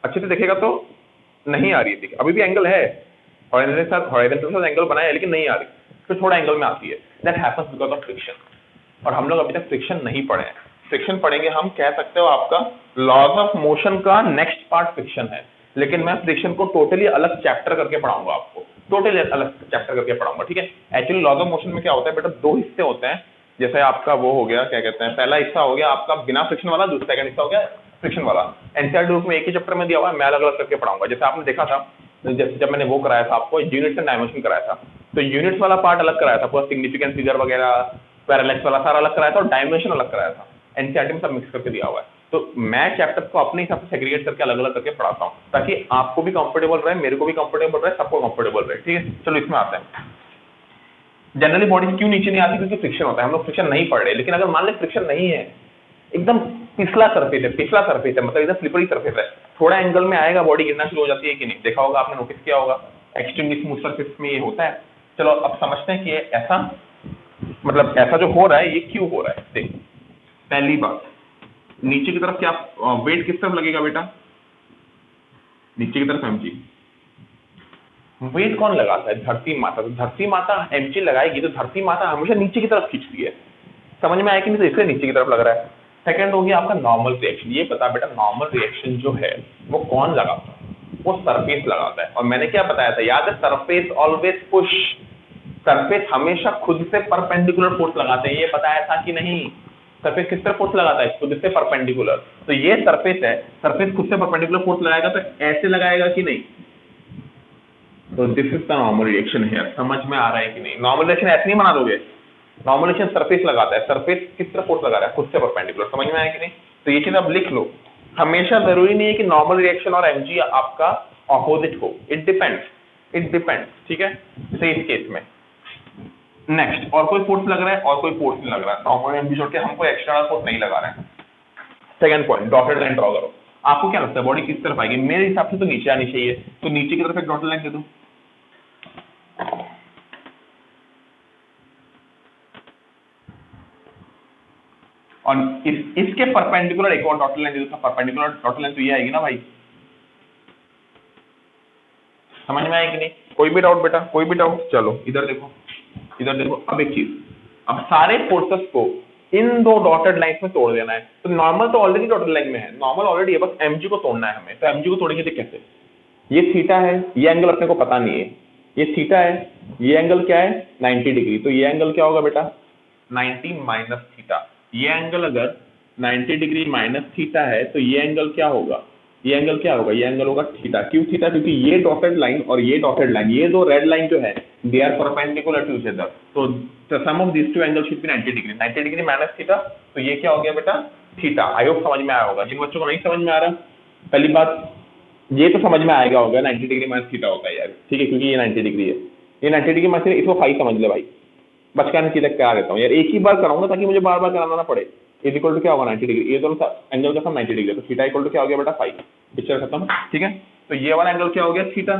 Speaker 1: अच्छे से देखेगा तो नहीं आ रही है, देख अभी भी एंगल है, हॉरिजॉन्टल के साथ एंगल बनाया है लेकिन नहीं आ रही, फिर थोड़ा एंगल में आती है। That happens because of friction. और हम लोग अभी तक फ्रिक्शन नहीं पढ़े हैं। फ्रिक्शन पढ़ेंगे हम, कह सकते हो आपका लॉज ऑफ मोशन का नेक्स्ट पार्ट फ्रिक्शन है, लेकिन मैं फ्रिक्शन को टोटली अलग चैप्टर करके पढ़ाऊंगा आपको, टोटली अलग चैप्टर करके पढ़ाऊंगा, ठीक है। एक्चुअली लॉज ऑफ मोशन में क्या होता है बेटा, दो हिस्से होते हैं, जैसे आपका वो हो गया, क्या कहते हैं, पहला हिस्सा हो गया आपका बिना फ्रिक्शन वाला, दूसरा सेकंड हिस्सा हो गया फ्रिक्शन वाला। एनसीईआरटी बुक में एक ही चैप्टर में दिया हुआ है, मैं अलग अलग करके पढ़ाऊंगा। जैसे आपने देखा था जब मैंने वो कराया था आपको यूनिट्स एंड डायमेंशन कराया था, तो यूनिट्स वाला पार्ट अलग कराया था, पूरा सिग्निफिकेंट फिगर वगैरह पैरालेक्स वाला सारा अलग कराया था, और डायमेंशन अलग कराया था। एनसीईआरटी में सब मिक्स करके दिया हुआ है, तो मैं चैप्टर को अपने हिसाब से सेग्रीगेट करके अलग अलग करके पढ़ाता हूँ, ताकि आपको भी कंफर्टेबल रहे, मेरे को भी कंफर्टेबल रहे, सबको कंफर्टेबल रहे, ठीक है। चलो इसमें आते हैं। जनरली बॉडी क्यों नीचे नहीं आती, क्योंकि फ्रिक्शन होता है, हम लोग फ्रिक्शन नहीं पढ़ रहे। लेकिन अगर मान ले फ्रिक्शन नहीं है, एकदम पिछला सरफेस है, मतलब एकदम स्लिपरी सरफेस है, थोड़ा एंगल में आएगा बॉडी गिरना शुरू हो जाती है कि नहीं, देखा होगा आपने, नोटिस किया होगा, एक्सट्रीमली स्मूथ सरफेस में ये होता है। चलो अब समझते हैं कि ये ऐसा, मतलब ऐसा जो हो रहा है ये क्यों हो रहा है। देख, पहली बात, नीचे की तरफ क्या वेट किस तरफ लगेगा बेटा, नीचे की तरफ mg। वेट कौन लगाता है, धरती माता। तो धरती माता mg लगाएगी तो धरती माता हमेशा नीचे की तरफ खींचती है, समझ में आया कि नहीं, तो इसलिए नीचे की तरफ लग रहा है। सेकंड हो गया आपका नॉर्मल रिएक्शन। ये पता बेटा नॉर्मल रिएक्शन जो है वो कौन लगाता है, वो सरफेस लगाता है। और मैंने क्या बताया था, याद है, सरफेस ऑलवेज पुश, सरफेस हमेशा खुद से परपेंडिकुलर फोर्स लगाते हैं, ये बताया था कि नहीं। सरफेस किस तरह फोर्स लगाता है, खुद से परपेंडिकुलर। तो ये सरफेस है, सरफेस खुद से परपेंडिकुलर फोर्स लगाएगा तो ऐसे लगाएगा कि नहीं, तो this is the normal reaction है। समझ में आ रहा है कि नहीं, नॉर्मल रिएक्शन ऐसे नहीं बना दोगे, नॉर्मल रिएक्शन सरफेस लगाता है, सरफेस किस तरह फोर्स लगा रहा है, खुद से परपेंडिकुलर, समझ में आया कि नहीं। तो ये चीज आप लिख लो, हमेशा जरूरी नहीं है कि नॉर्मल रिएक्शन और mg आपका ऑपोजिट हो, इट डिपेंड्स, ठीक है। जैसे इस केस में नेक्स्ट और कोई फोर्स लग रहा है और कोई फोर्स नहीं लग रहा है, नॉर्मल mg छोड़ के हम कोई एक्सटर्नल फोर्स नहीं लगा रहे हैं। Second point, dotted line draw करो। आपको क्या लगता है बॉडी किस तरफ आएगी, मेरे हिसाब से तो नीचे आनी चाहिए, तो नीचे की तरफ एक डॉटेड लाइन दे दो। और इसके परपेंडिकुलर एक और डॉटेड लाइन दे दो, परपेंडिकुलर डॉटेड लाइन तो ये आएगी ना भाई, समझ में आएगी नहीं, कोई भी डाउट बेटा, कोई भी डाउट। चलो इधर देखो, इधर देखो। अब एक चीज, अब सारे फोर्सेस को इन दो डॉटेड लाइंस में तोड़ देना है। तो नॉर्मल तो ऑलरेडी डॉटेड लाइन में है, नॉर्मल ऑलरेडी है, बस mg को तोड़ना है हमें। तो mg को तोड़ेंगे तो कैसे, ये थीटा है, ये एंगल अपने को पता नहीं है, ये थीटा है, ये एंगल क्या है 90 डिग्री, तो ये एंगल क्या होगा बेटा 90 माइनस थीटा। ये एंगल अगर 90 डिग्री माइनस थीटा है तो ये एंगल क्या होगा, ये एंगल क्या होगा, ये एंगल होगा थीटा। क्यों थीटा, क्योंकि ये डॉटेड लाइन और ये डॉटेड लाइन, ये दो रेड लाइन जो है they are perpendicular to each other, तो the sum of these two angle should be 90 degree. 90 degree minus theta, तो ये क्या हो गया बेटा थीटा। आई होप समझ में आया होगा। जिन बच्चों को नहीं समझ में आ रहा, पहली बात ये तो समझ में आएगा होगा 90 डिग्री माइनस थीटा होता है यार, ठीक है, क्योंकि ये 90 डिग्री है, ये 90 डिग्री माइनस, इसको फाई समझ ले भाई, बचकाने सीधे करा देता हूँ यार, एक ही बार कराऊंगा ताकि मुझे बार बार कराना ना पड़े। इज इक्वल टू क्या होगा 90 डिग्री, ये दोनों एंगल का सम 90 डिग्री, तो थीटा इक्वल टू क्या हो गया बेटा फाई। पिक्चर खत्म, ठीक है। तो ये वाला एंगल क्या हो गया थीटा।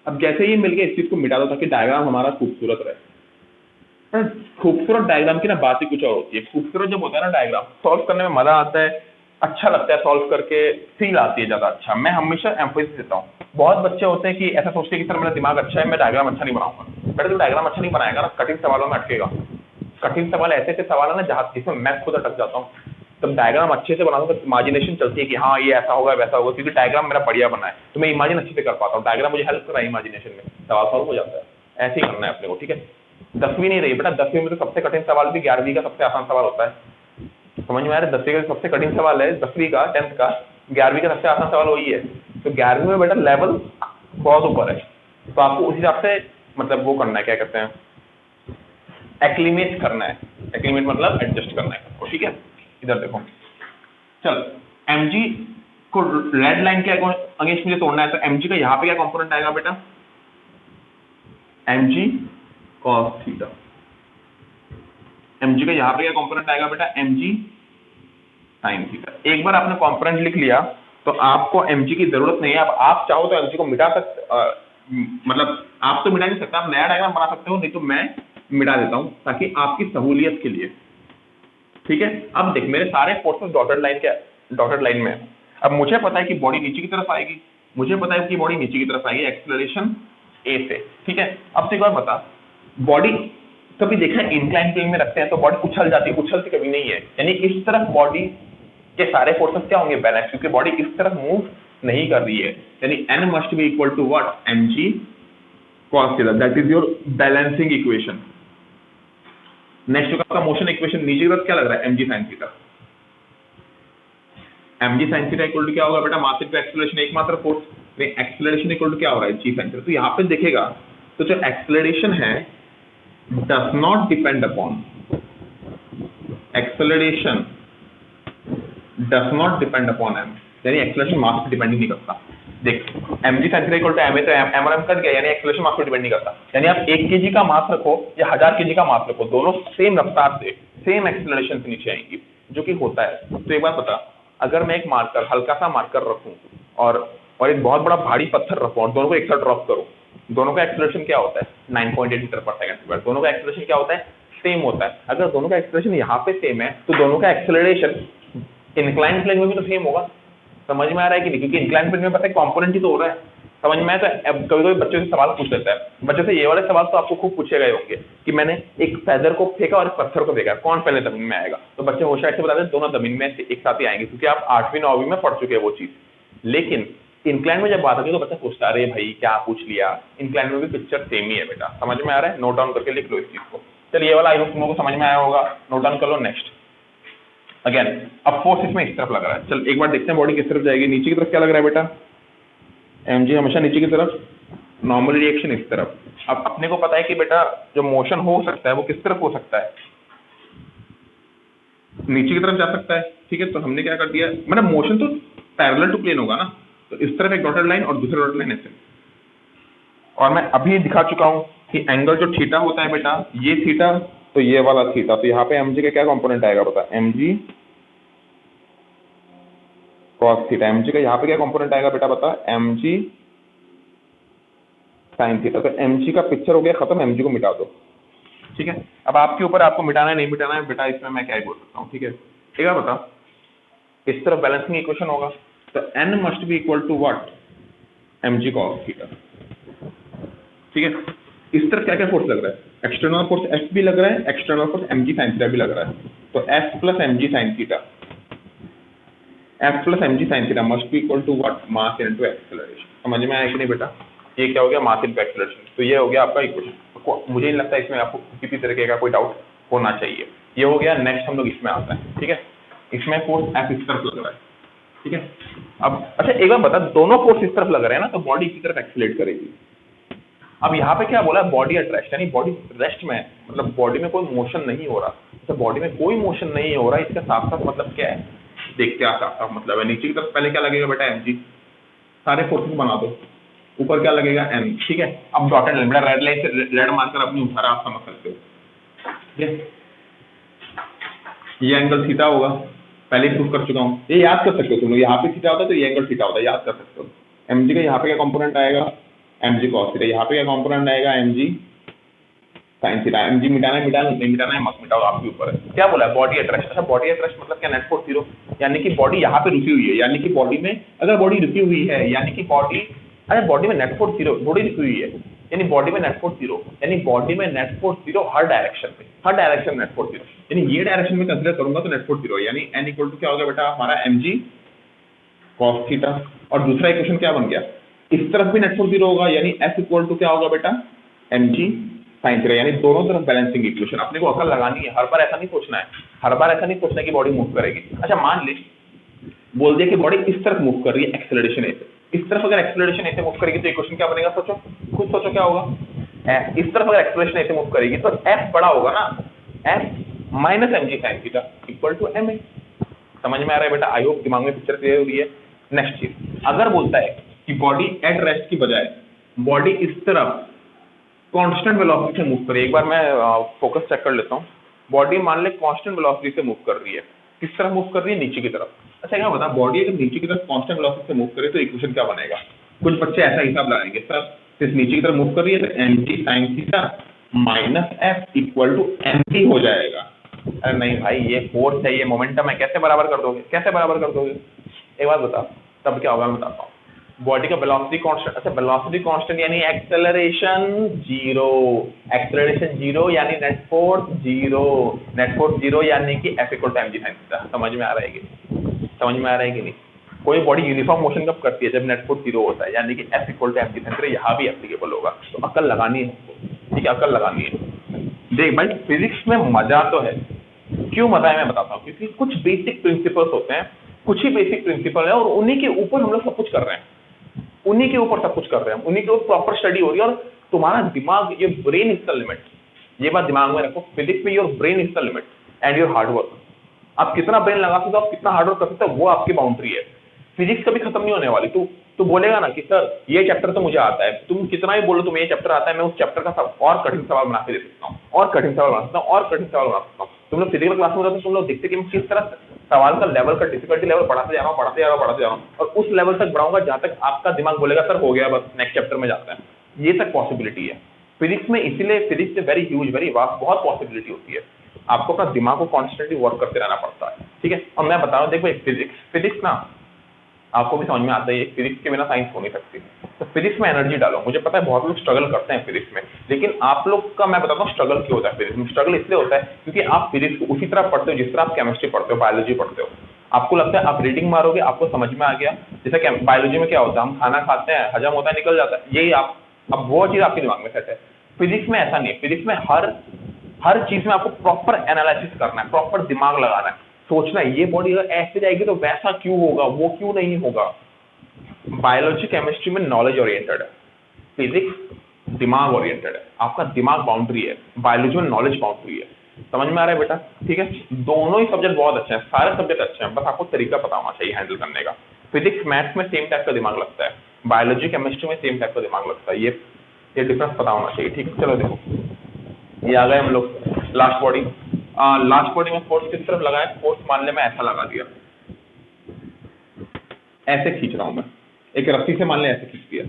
Speaker 1: अब जैसे ये मिल गया इस चीज को मिटा दो ताकि डायग्राम हमारा खूबसूरत रहे। खूबसूरत डायग्राम की ना बात ही कुछ और होती है। खूबसूरत जब होता है ना डायग्राम, सॉल्व करने में मजा आता है, अच्छा लगता है, सॉल्व करके फील आती है ज्यादा अच्छा। मैं हमेशा एम्फेसिस देता हूँ। बहुत बच्चे होते हैं कि ऐसा सोचते हैं कि सर मेरा दिमाग अच्छा है, मैं डायग्राम अच्छा नहीं बनाऊंगा। बेटा तो डायग्राम अच्छा नहीं बनाएगा ना, कठिन सवालों में अटकेगा। कठिन सवाल ऐसे ऐसे सवाल है ना जहाँ जिसमें मैं खुद अटक जाता हूँ। तब डायग्राम अच्छे से बनाता हूँ तो इमेजिनेशन चलती है कि हाँ ये ऐसा होगा वैसा होगा, क्योंकि डायग्राम मेरा बढ़िया बना है तो मैं इमेजिन अच्छे से कर पाता हूँ। डायग्राम मुझे हेल्प कर रहा है इमेजिनेशन में, सवाल सॉल्व हो जाता है। ऐसे ही करना है अपने को, ठीक है। 10वीं नहीं रही बेटा, 10वीं में तो सबसे कठिन सवाल भी 11वीं का सबसे आसान सवाल होता है। समझ में आ रहा है, 10वीं का सबसे कठिन सवाल है 10वीं का, 10th का, 11वीं का सबसे आसान सवाल वही है। तो 11वीं में बेटा लेवल बहुत ऊपर है, तो आपको उस हिसाब से मतलब वो करना है, क्या कहते हैं, एक्लिमेट करना है। एक्लिमेट मतलब एडजस्ट करना है, ठीक है। इधर देखो, चल mg को रेड लाइन के अगेंस्ट मुझे तोड़ना है, तो mg का यहाँ पे क्या कंपोनेंट आएगा बेटा, mg cos थीटा। mg का यहाँ पे क्या कंपोनेंट आएगा बेटा, mg sin थीटा। एक बार आपने कंपोनेंट लिख लिया तो आपको mg की जरूरत नहीं है। अब आप चाहो तो mg को मिटा सकते, मतलब आप तो मिटा नहीं सकते, आप नया डायग्राम बना सकते हो, नहीं तो मैं मिटा देता हूं ताकि आपकी सहूलियत के लिए, ठीक है। अब देख मेरे सारे फोर्सेस डॉटेड लाइन में। अब मुझे पता है कि बॉडी नीचे की तरफ आएगी, मुझे पता है कि बॉडी नीचे की तरफ आएगी, एक्सेलरेशन ए से, ठीक है। अब से एक बार बता, बॉडी कभी देखा है इंक्लाइन प्लेन में रखते हैं तो बॉडी उछल जाती है, उछलती कभी नहीं है, यानी इस तरफ बॉडी के सारे फोर्सेस क्या होंगे, बैलेंस, क्योंकि बॉडी इस तरफ मूव नहीं कर रही है, यानी n must be equal to what, mg cos theta, that is your balancing equation. Next होगा आपका मोशन इक्वेशन, नीचे की तरफ क्या लग रहा है, mg sin theta, mg sin theta equal to क्या होगा बेटा, मास इनटू एक्सेलरेशन, एकमात्र फोर्स, नहीं एक्सेलरेशन इक्वल टू क्या हो रहा है, g sin थीटा। तो यहाँ पे देखेगा तो जो एक्सेलरेशन है does not depend upon, acceleration does not depend upon m, यानी एक्सेलरेशन मास पे डिपेंड नहीं करता। देख mg sin theta equal to ma, तो m और m कट गया, यानी एक्सेलरेशन मास पे डिपेंड नहीं करता, यानी आप 1 kg का मास रखो या 1000 kg का मास रखो, दोनों सेम रफ्तार से सेम एक्सेलरेशन से नीचे आएंगी, जो कि होता है। तो एक बात बता, अगर मैं एक मार्कर, हल्का सा मार्कर रखूं और एक बहुत बड़ा भारी पत्थर रखूं और दोनों को एक साथ ड्रॉप करूं, दोनों का एक्सेलरेशन क्या होता है, 9.8 मीटर पर सेकंड, दोनों का एक्सेलरेशन क्या होता है, सेम होता है। अगर दोनों का एक्सेलरेशन यहाँ पे सेम है तो दोनों का एक्सेलरेशन इंक्लाइन प्लेन में भी तो सेम होगा। समझ में आ रहा है कि नहीं, क्योंकि इंक्लाइन प्लेन में पता है कंपोनेंट ही तो हो रहा है। समझ में आया? तो कभी कभी बच्चों से सवाल पूछ लेता है, बच्चों से ये वाले सवाल तो आपको खूब पूछे गए होंगे कि मैंने एक फेदर को फेंका और एक पत्थर को फेंका, कौन पहले जमीन में आएगा? तो बच्चे होशियार से बताते हैं दोनों जमीन में एक साथ ही आएंगे, क्योंकि आप 8वीं 9वीं में पढ़ चुके हैं वो चीज। लेकिन इंक्लाइन में जब बात आती है तो बच्चा पूछता है, अरे भाई क्या पूछ लिया, इंक्लाइन में भी पिक्चर सेम ही है बेटा। समझ में आ रहा है? नोट डाउन करके लिख लो इस चीज को। चलिए ये वाला आई होप तुम लोगों को समझ में आया होगा, नोट डाउन कर लो। नेक्स्ट अगेन, अब फोर्स इसमें इस तरफ लग रहा है। चल एक बार देखते हैं बॉडी किस तरफ जाएगी। नीचे की तरफ क्या लग रहा है बेटा, mg हमेशा नीचे की तरफ, नॉर्मल रिएक्शन इस तरफ। अब अपने को पता है कि बेटा जो मोशन हो सकता है वो किस तरफ हो सकता है, नीचे की तरफ जा सकता है। ठीक है, तो हमने क्या कर दिया, मतलब मोशन तो पैरेलल टू प्लेन होगा ना, तो इस तरफ एक डॉटेड लाइन और दूसरी डॉटेड लाइन ऐसे। और मैं अभी दिखा चुका हूं कि एंगल जो थीटा होता है बेटा, ये थीटा तो ये वाला थीटा, तो यहाँ पे mg का क्या कंपोनेंट आएगा बता, mg cos थीटा। mg का यहाँ पे क्या कंपोनेंट आएगा बेटा बता, mg sin थीटा। तो mg का पिक्चर हो गया खत्म, mg को मिटा दो। ठीक है, अब आपके ऊपर, आपको मिटाना है नहीं मिटाना है बेटा, इसमें मैं क्या ही बोल सकता हूँ। ठीक है, एक बार बता, इस तरफ बैलेंसिंग इक्वेशन होगा तो n must be equal to what, mg cos theta. ठीक है, इस तरफ क्या क्या फोर्स लग रहा है, एक्सटर्नल फोर्स F भी लग रहा है, external force mg sin theta भी लग रहा है। तो F plus mg sin theta, F plus mg sin theta must be equal to what, mass into acceleration. समझ में आया कि नहीं बेटा? ये क्या हो गया, मास इनटू एक्सेलरेशन। तो ये हो गया आपका इक्वेशन। मुझे नहीं लगता इसमें आपको किसी तरीके का कोई डाउट होना चाहिए। ये हो गया। नेक्स्ट हम लोग इसमें आता है। ठीक है, इसमें फोर्स F इस तरफ लग रहा है। ठीक है, अब अच्छा एक बार बता, दोनों फोर्स इस तरफ लग रहे हैं ना, तो बॉडी इसी तरफ एक्सीलरेट करेगी। अब यहाँ पे क्या बोला, बॉडी एट रेस्ट, यानी बॉडी रेस्ट में है, मतलब बॉडी में कोई मोशन नहीं हो रहा। तो बॉडी में कोई मोशन नहीं हो रहा, इसका साफ साफ मतलब क्या है, देखते हैं साफ साफ मतलब है। नीचे की तरफ पहले क्या लगेगा बेटा, mg, सारे फोर्सेस बना दो, ऊपर क्या लगेगा, m। ठीक है, अब डॉटेड लाइन, बेटा रेड लाइन से रेड मार्कर अपनी उठा रहा, आप समझ सकते हो। ठीक है, ये एंगल थीटा होगा, पहले प्रूव कर चुका हूँ, ये याद कर सकते हो तुम लोग। यहाँ पे थीटा होता है तो ये एंगल थीटा होता है, याद कर सकते हो। mg का यहाँ पे क्या कंपोनेंट आएगा, mg cos थीटा। यहाँ पे क्या कंपोनेंट आएगा, mg sin थीटा। mg मिटाना है नहीं मिटाना है, मत मिटाओ, आपके ऊपर है। क्या बोला, बॉडी एट रेस्ट। अच्छा, बॉडी एट रेस्ट मतलब क्या, नेट फोर्स 0, यानी कि बॉडी यहाँ पे रुकी हुई है, यानी कि बॉडी में अगर बॉडी रुकी हुई है, यानी कि बॉडी, अरे बॉडी में नेट फोर्स 0, बॉडी रुकी हुई है, यानी बॉडी में नेट फोर्स 0, यानी बॉडी में नेट फोर्स 0 हर डायरेक्शन में, हर डायरेक्शन में नेट फोर्स 0, यानी ये डायरेक्शन में कंसीडर करूंगा तो नेट फोर्स 0, यानी n इक्वल टू क्या हो गया बेटा हमारा, mg cos थीटा। और दूसरा इक्वेशन क्या बन गया, इस तरफ भी नेट फोर्स 0 होगा, यानी f इक्वल टू क्या होगा बेटा, mg sin थीटा। यानी दोनों तरफ बैलेंसिंग इक्वेशन। अपने को अकल लगानी है, हर बार ऐसा नहीं सोचना है, हर बार ऐसा नहीं सोचना है कि बॉडी मूव करेगी। अच्छा मान ले बोल दिया कि बॉडी इस तरफ मूव कर रही है, एक्सेलरेशन ऐसे, इस तरफ अगर एक्सेलरेशन ऐसे मूव करेगी तो इक्वेशन क्या बनेगा, सोचो, खुद सोचो क्या होगा। इस तरफ अगर एक्सेलरेशन ऐसे मूव करेगी तो f बड़ा होगा ना, f minus mg sin theta equal to ma। समझ में आ रहा है बेटा? आई होप दिमाग में पिक्चर क्लियर हो रही है। नेक्स्ट चीज, अगर बोलता है कि बॉडी एट रेस्ट की बजाय बॉडी इस तरफ कांस्टेंट वेलोसिटी से मूव कर रही है, एक बार मैं फोकस चेक कर लेता हूँ। बॉडी मान ले कांस्टेंट वेलोसिटी से मूव कर रही है, किस तरफ मूव कर रही है, नीचे की तरफ। अच्छा क्या बता, बॉडी अगर नीचे की तरफ कांस्टेंट वेलोसिटी से मूव करे तो इक्वेशन क्या बनेगा, कुछ बच्चे ऐसा हिसाब लगाएंगे, सर सिर्फ नीचे की तरफ मूव कर रही है तो mg sin theta minus f equal to mg हो जाएगा। अरे नहीं भाई, ये फोर्स है, ये मोमेंटम है, कैसे बराबर कर दोगे, कैसे बराबर कर दोगे? एक बात बता, तब क्या होगा मैं बताता हूँ। बॉडी का वेलोसिटी कांस्टेंट, अच्छा वेलोसिटी कांस्टेंट यानी एक्सेलरेशन जीरो, एक्सेलरेशन जीरो यानी net force zero, net force zero यानी कि F equal to mg sin theta. समझ में आ रहा है कि समझ में आ रहा है कि नहीं? कोई बॉडी यूनिफॉर्म मोशन कब करती है? जब नेट फोर्स जीरो होता है, यानी कि F equal to mg sin theta यहाँ भी एप्लीकेबल होगा। तो अक्ल लगानी है, ठीक है, अक्ल लगानी है। देख भाई फिजिक्स में मजा तो है, क्यों मजा है मैं बताता हूँ, क्योंकि कुछ बेसिक प्रिंसिपल्स होते हैं, कुछ ही बेसिक प्रिंसिपल है और उन्हीं के ऊपर हम लोग सब कुछ कर रहे हैं, उन्हीं के ऊपर सब कुछ कर रहे हैं, उन्हीं के ऊपर प्रॉपर स्टडी हो रही है। और तुम्हारा दिमाग, ये ब्रेन इज द लिमिट, ये बात दिमाग में रखो, फिजिक्स में your brain is the limit and your hard work. आप कितना ब्रेन लगा सकते हो, आप कितना हार्डवर्क कर सकते हो, वो आपकी बाउंड्री है। फिजिक्स कभी खत्म नहीं होने वाली। तू बोलेगा ना कि सर ये चैप्टर तो मुझे आता है, तुम कितना ही बोलो तुम्हें ये चैप्टर आता है, मैं उस चैप्टर का और कठिन सवाल बना के दे सकता हूँ, और कठिन सवाल बना सकता हूँ, और कठिन सवाल बना सकता हूँ। तुम लोग फिजिकल क्लास में होते तुम लोग देखते कि मैं किस तरह सवाल का लेवल का डिफिकल्टी लेवल बढ़ाते जा रहा हूँ, बढ़ाते जा रहा हूँ, बढ़ाते जा रहा हूँ, और उस लेवल तक बढ़ाऊंगा जहां तक आपका दिमाग बोलेगा सर हो गया, बस नेक्स्ट चैप्टर में जाता है। ये तक पॉसिबिलिटी है फिजिक्स में, इसीलिए फिजिक्स से वेरी ह्यूज, वेरी वास्ट, बहुत पॉसिबिलिटी होती है। आपको अपना दिमाग को कॉन्स्टेंटली वर्क करते रहना पड़ता है, ठीक है। और मैं बता रहा हूँ, देखो फिजिक्स ना आपको भी समझ में आता है, फिजिक्स के बिना साइंस हो नहीं सकती। तो फिजिक्स में एनर्जी डालो। मुझे पता है बहुत लोग स्ट्रगल करते हैं फिजिक्स में, लेकिन आप लोग का मैं बताता हूँ स्ट्रगल क्यों होता है फिजिक्स में। स्ट्रगल इसलिए होता है क्योंकि आप फिजिक्स को उसी तरह पढ़ते हो जिस तरह आप केमिस्ट्री पढ़ते हो, बायोलॉजी पढ़ते हो। आपको लगता है आप रीडिंग मारोगे आपको समझ में आ गया। जैसे बायोलॉजी में क्या होता है, हम खाना खाते हैं, हजम होता है, निकल जाता है, यही आप, अब वो चीज आपके दिमाग में सेट है। फिजिक्स में ऐसा नहीं है। फिजिक्स में हर चीज में आपको प्रॉपर एनालिसिस करना है, प्रॉपर दिमाग लगाना है, सोचना है ये बॉडी अगर ऐसे जाएगी तो वैसा क्यों होगा, वो क्यों नहीं होगा। बायोलॉजी केमिस्ट्री में नॉलेज ओरिएंटेड है, फिजिक्स दिमाग ओरिएंटेड है। आपका दिमाग बाउंड्री है, बायोलॉजी में नॉलेज बाउंड्री है। समझ में आ रहा है बेटा? ठीक है, दोनों ही सब्जेक्ट बहुत अच्छे हैं, सारे सब्जेक्ट अच्छे हैं, बस आपको तरीका पता होना चाहिए हैंडल करने का। फिजिक्स मैथ्स में सेम टाइप का दिमाग लगता है, बायोलॉजी केमिस्ट्री में सेम टाइप का दिमाग लगता है, ये डिफरेंस पता होना चाहिए, ठीक है। चलो देखो ये आ गए हम लोग लास्ट बॉडी। लास्ट बॉडी में फोर्स किस तरफ लगाए, फोर्स मान ले मैं ऐसा लगा दिया, ऐसे खींच रहा हूं मैं, एक रस्सी से मान ले ऐसे खींच दिया,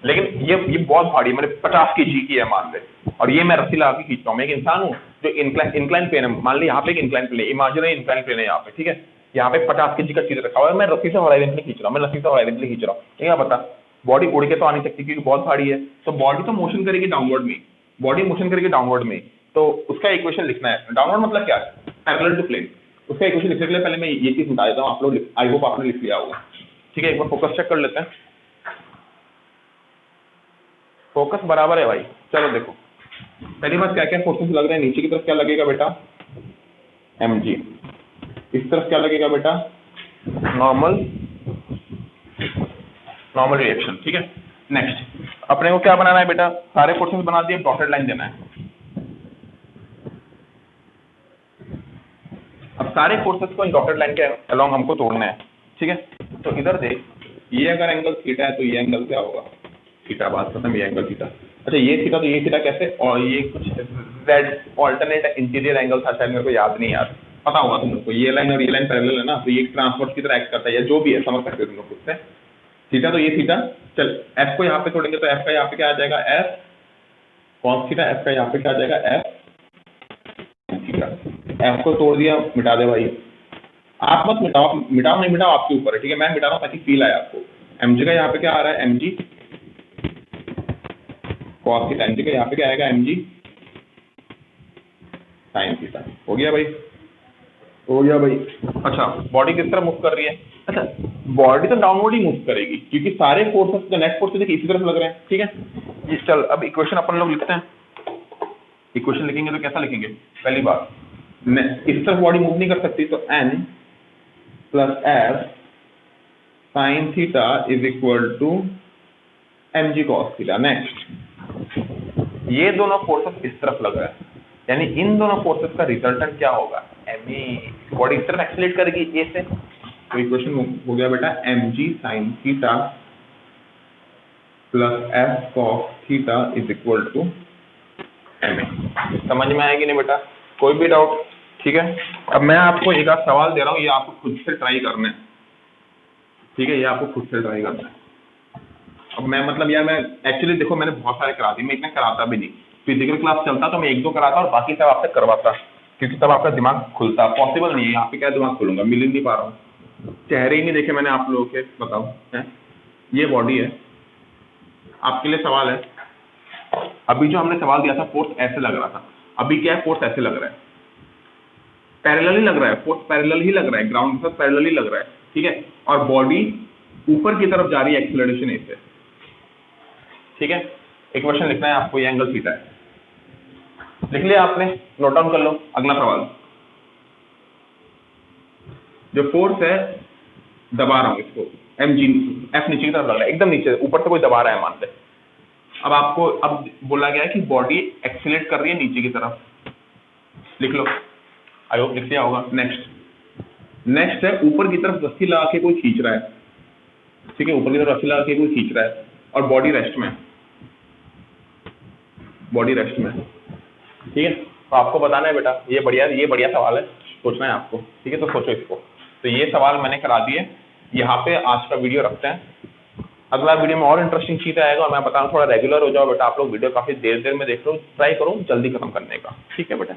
Speaker 1: लेकिन ये बहुत भारी है, मैंने 50 kg की है मान ले, और ये मैं रस्सी लगा के खींच रहा हूँ। मैं एक इंसान हूँ जो इंक्लाइन प्लेन है, मान ली यहाँ पे एक incline plane, imaginary incline plane है यहाँ पे, ठीक है। यहाँ पे 50 kg का चीज रखा हुआ है, मैं रस्सी से हॉरिजॉन्टली खींच रहा हूँ, मैं रस्सी से हॉरिजॉन्टली खींच रहा हूँ। क्या पता बॉडी उड़ के तो आ नहीं सकती क्योंकि बहुत भारी है, तो बॉडी तो मोशन करेगी डाउनवर्ड में, बॉडी मोशन करेगी डाउनवर्ड में। तो उसका इक्वेशन लिखना है, डाउनवर्ड मतलब क्या है, पैरेलल टू प्लेन। उसका इक्वेशन लिखने के लिए पहले मैं ये चीज बता देता हूँ, आप लोग आई होप आपने लिख लिया होगा, ठीक है। एक बार फोकस चेक कर लेते हैं, फोकस बराबर है भाई। चलो देखो पहली बात क्या क्या फोर्सेस लग रहे हैं, नीचे की तरफ क्या लगेगा बेटा, mg, इस तरफ क्या लगेगा बेटा, नॉर्मल रिएक्शन, ठीक है। नेक्स्ट अपने को क्या बनाना है बेटा, सारे फोर्सेस बना दिए, डॉटेड लाइन देना है। अब सारे फोर्सेस को डॉटेड लाइन के अलोंग हमको तोड़ना है, ठीक है। तो इधर देख, ये अगर एंगल थीटा है तो ये एंगल क्या होगा, थीटा, बात खत्म, ये एंगल थीटा। अच्छा ये थीटा, तो ये थीटा कैसे, और ये कुछ जेड ऑल्टरनेट इंटीरियर एंगल था शायद, मेरे को याद नहीं, यार पता होगा तुम लोग को, ये लाइन और ये लाइन पैरेलल है ना, तो ये ट्रांसवर्स की तरह एक्ट करता है, या जो भी है समझ सकते हो तुम लोग खुद से। थीटा तो ये थीटा, चल एफ को यहाँ पे तोड़ेंगे तो एफ का यहाँ पे क्या आ जाएगा, एफ कॉस थीटा, एफ का यहाँ पे क्या आ जाएगा, एफ थीटा। एफ को तोड़ दिया, मिटा दे भाई, आप मत मिटाओ, मिटाओ नहीं मिटाओ आपके ऊपर है, ठीक है। मैं मिटा रहा हूँ ताकि फील आए आपको। mg का यहाँ पे क्या आ रहा है, mg cos थीटा, mg का यहाँ पे क्या आएगा, mg sin थीटा। हो गया भाई, हो गया भाई। अच्छा बॉडी किस तरह मूव कर रही है, अच्छा बॉडी तो डाउनवर्ड ही मूव करेगी क्योंकि सारे फोर्सेस, नेट फोर्सेस देखिए इसी तरफ लग रहे हैं, ठीक है। ये चल अब इक्वेशन अपन लोग लिखते हैं, इक्वेशन लिखेंगे तो कैसा लिखेंगे, पहली बात इस तरफ बॉडी मूव नहीं कर सकती, तो n plus F sine theta is equal to mg cos theta. Next ये दोनों फोर्सेस इस तरफ लग रहा है, यानी इन दोनों फोर्सेस का रिजल्टेंट क्या होगा, me, बॉडी इस तरफ एक्सीलरेट करेगी ए से, तो इक्वेशन हो गया बेटा mg sin theta plus f cos theta is equal to ma। समझ में आएगी नहीं बेटा, कोई भी डाउट, ठीक है। अब मैं आपको एक आध सवाल दे रहा हूँ, ये आपको खुद से ट्राई करना है, ठीक है, ये आपको खुद से ट्राई करना है। अब मैं मतलब यार मैं एक्चुअली देखो मैंने बहुत सारे करा दिए, मैं इतना कराता भी नहीं, फिजिकल क्लास चलता तो मैं एक दो कराता और बाकी सब आपसे करवाता, क्योंकि तब आपका दिमाग खुलता, पॉसिबल नहीं है यहाँ पे क्या दिमाग खुलूंगा, मिल ही नहीं पा रहा हूँ, चेहरे ही नहीं देखे मैंने आप लोगों के, बताओ है ये बॉडी है। आपके लिए सवाल है, अभी जो हमने सवाल दिया था फोर्स ऐसे लग रहा था, अभी क्या है, फोर्स ऐसे लग रहा है, पैरेलल ही लग रहा है, फोर्स पैरेलल ही लग रहा है, ग्राउंड के साथ पैरेलल ही लग रहा है, ठीक है। और बॉडी ऊपर की तरफ जा रही है एक्सेलरेशन ए से, ठीक है। इक्वेशन लिखना है आपको, ये एंगल थीटा है, लिख लिया आपने, नोट डाउन कर लो। अगला सवाल, जो फोर्स है दबा रहा हूं इसको, एम जी, एफ नीचे की तरफ लग रहा है, एकदम नीचे, ऊपर से कोई दबा रहा है मान ले। अब आपको अब बोला गया है कि बॉडी एक्सीलरेट कर रही है नीचे की तरफ, लिख लो, आई होप लिख लिया होगा। नेक्स्ट है ऊपर की तरफ रस्सी लगा के कोई खींच रहा है, ठीक है, ऊपर की तरफ रस्सी लगा के कोई खींच रहा है और बॉडी रेस्ट में, बॉडी रेस्ट में, ठीक है। तो आपको बताना है बेटा, ये बढ़िया सवाल है, सोचना है आपको, ठीक है। तो सोचो इसको। तो ये सवाल मैंने करा दिए, यहाँ पे आज का वीडियो रखते हैं। अगला वीडियो में और इंटरेस्टिंग चीज़ आएगा और मैं बता रहा हूँ, थोड़ा रेगुलर हो जाओ बेटा आप लोग, वीडियो काफी देर में देख लो, ट्राई करो जल्दी खत्म करने का, ठीक है बेटा।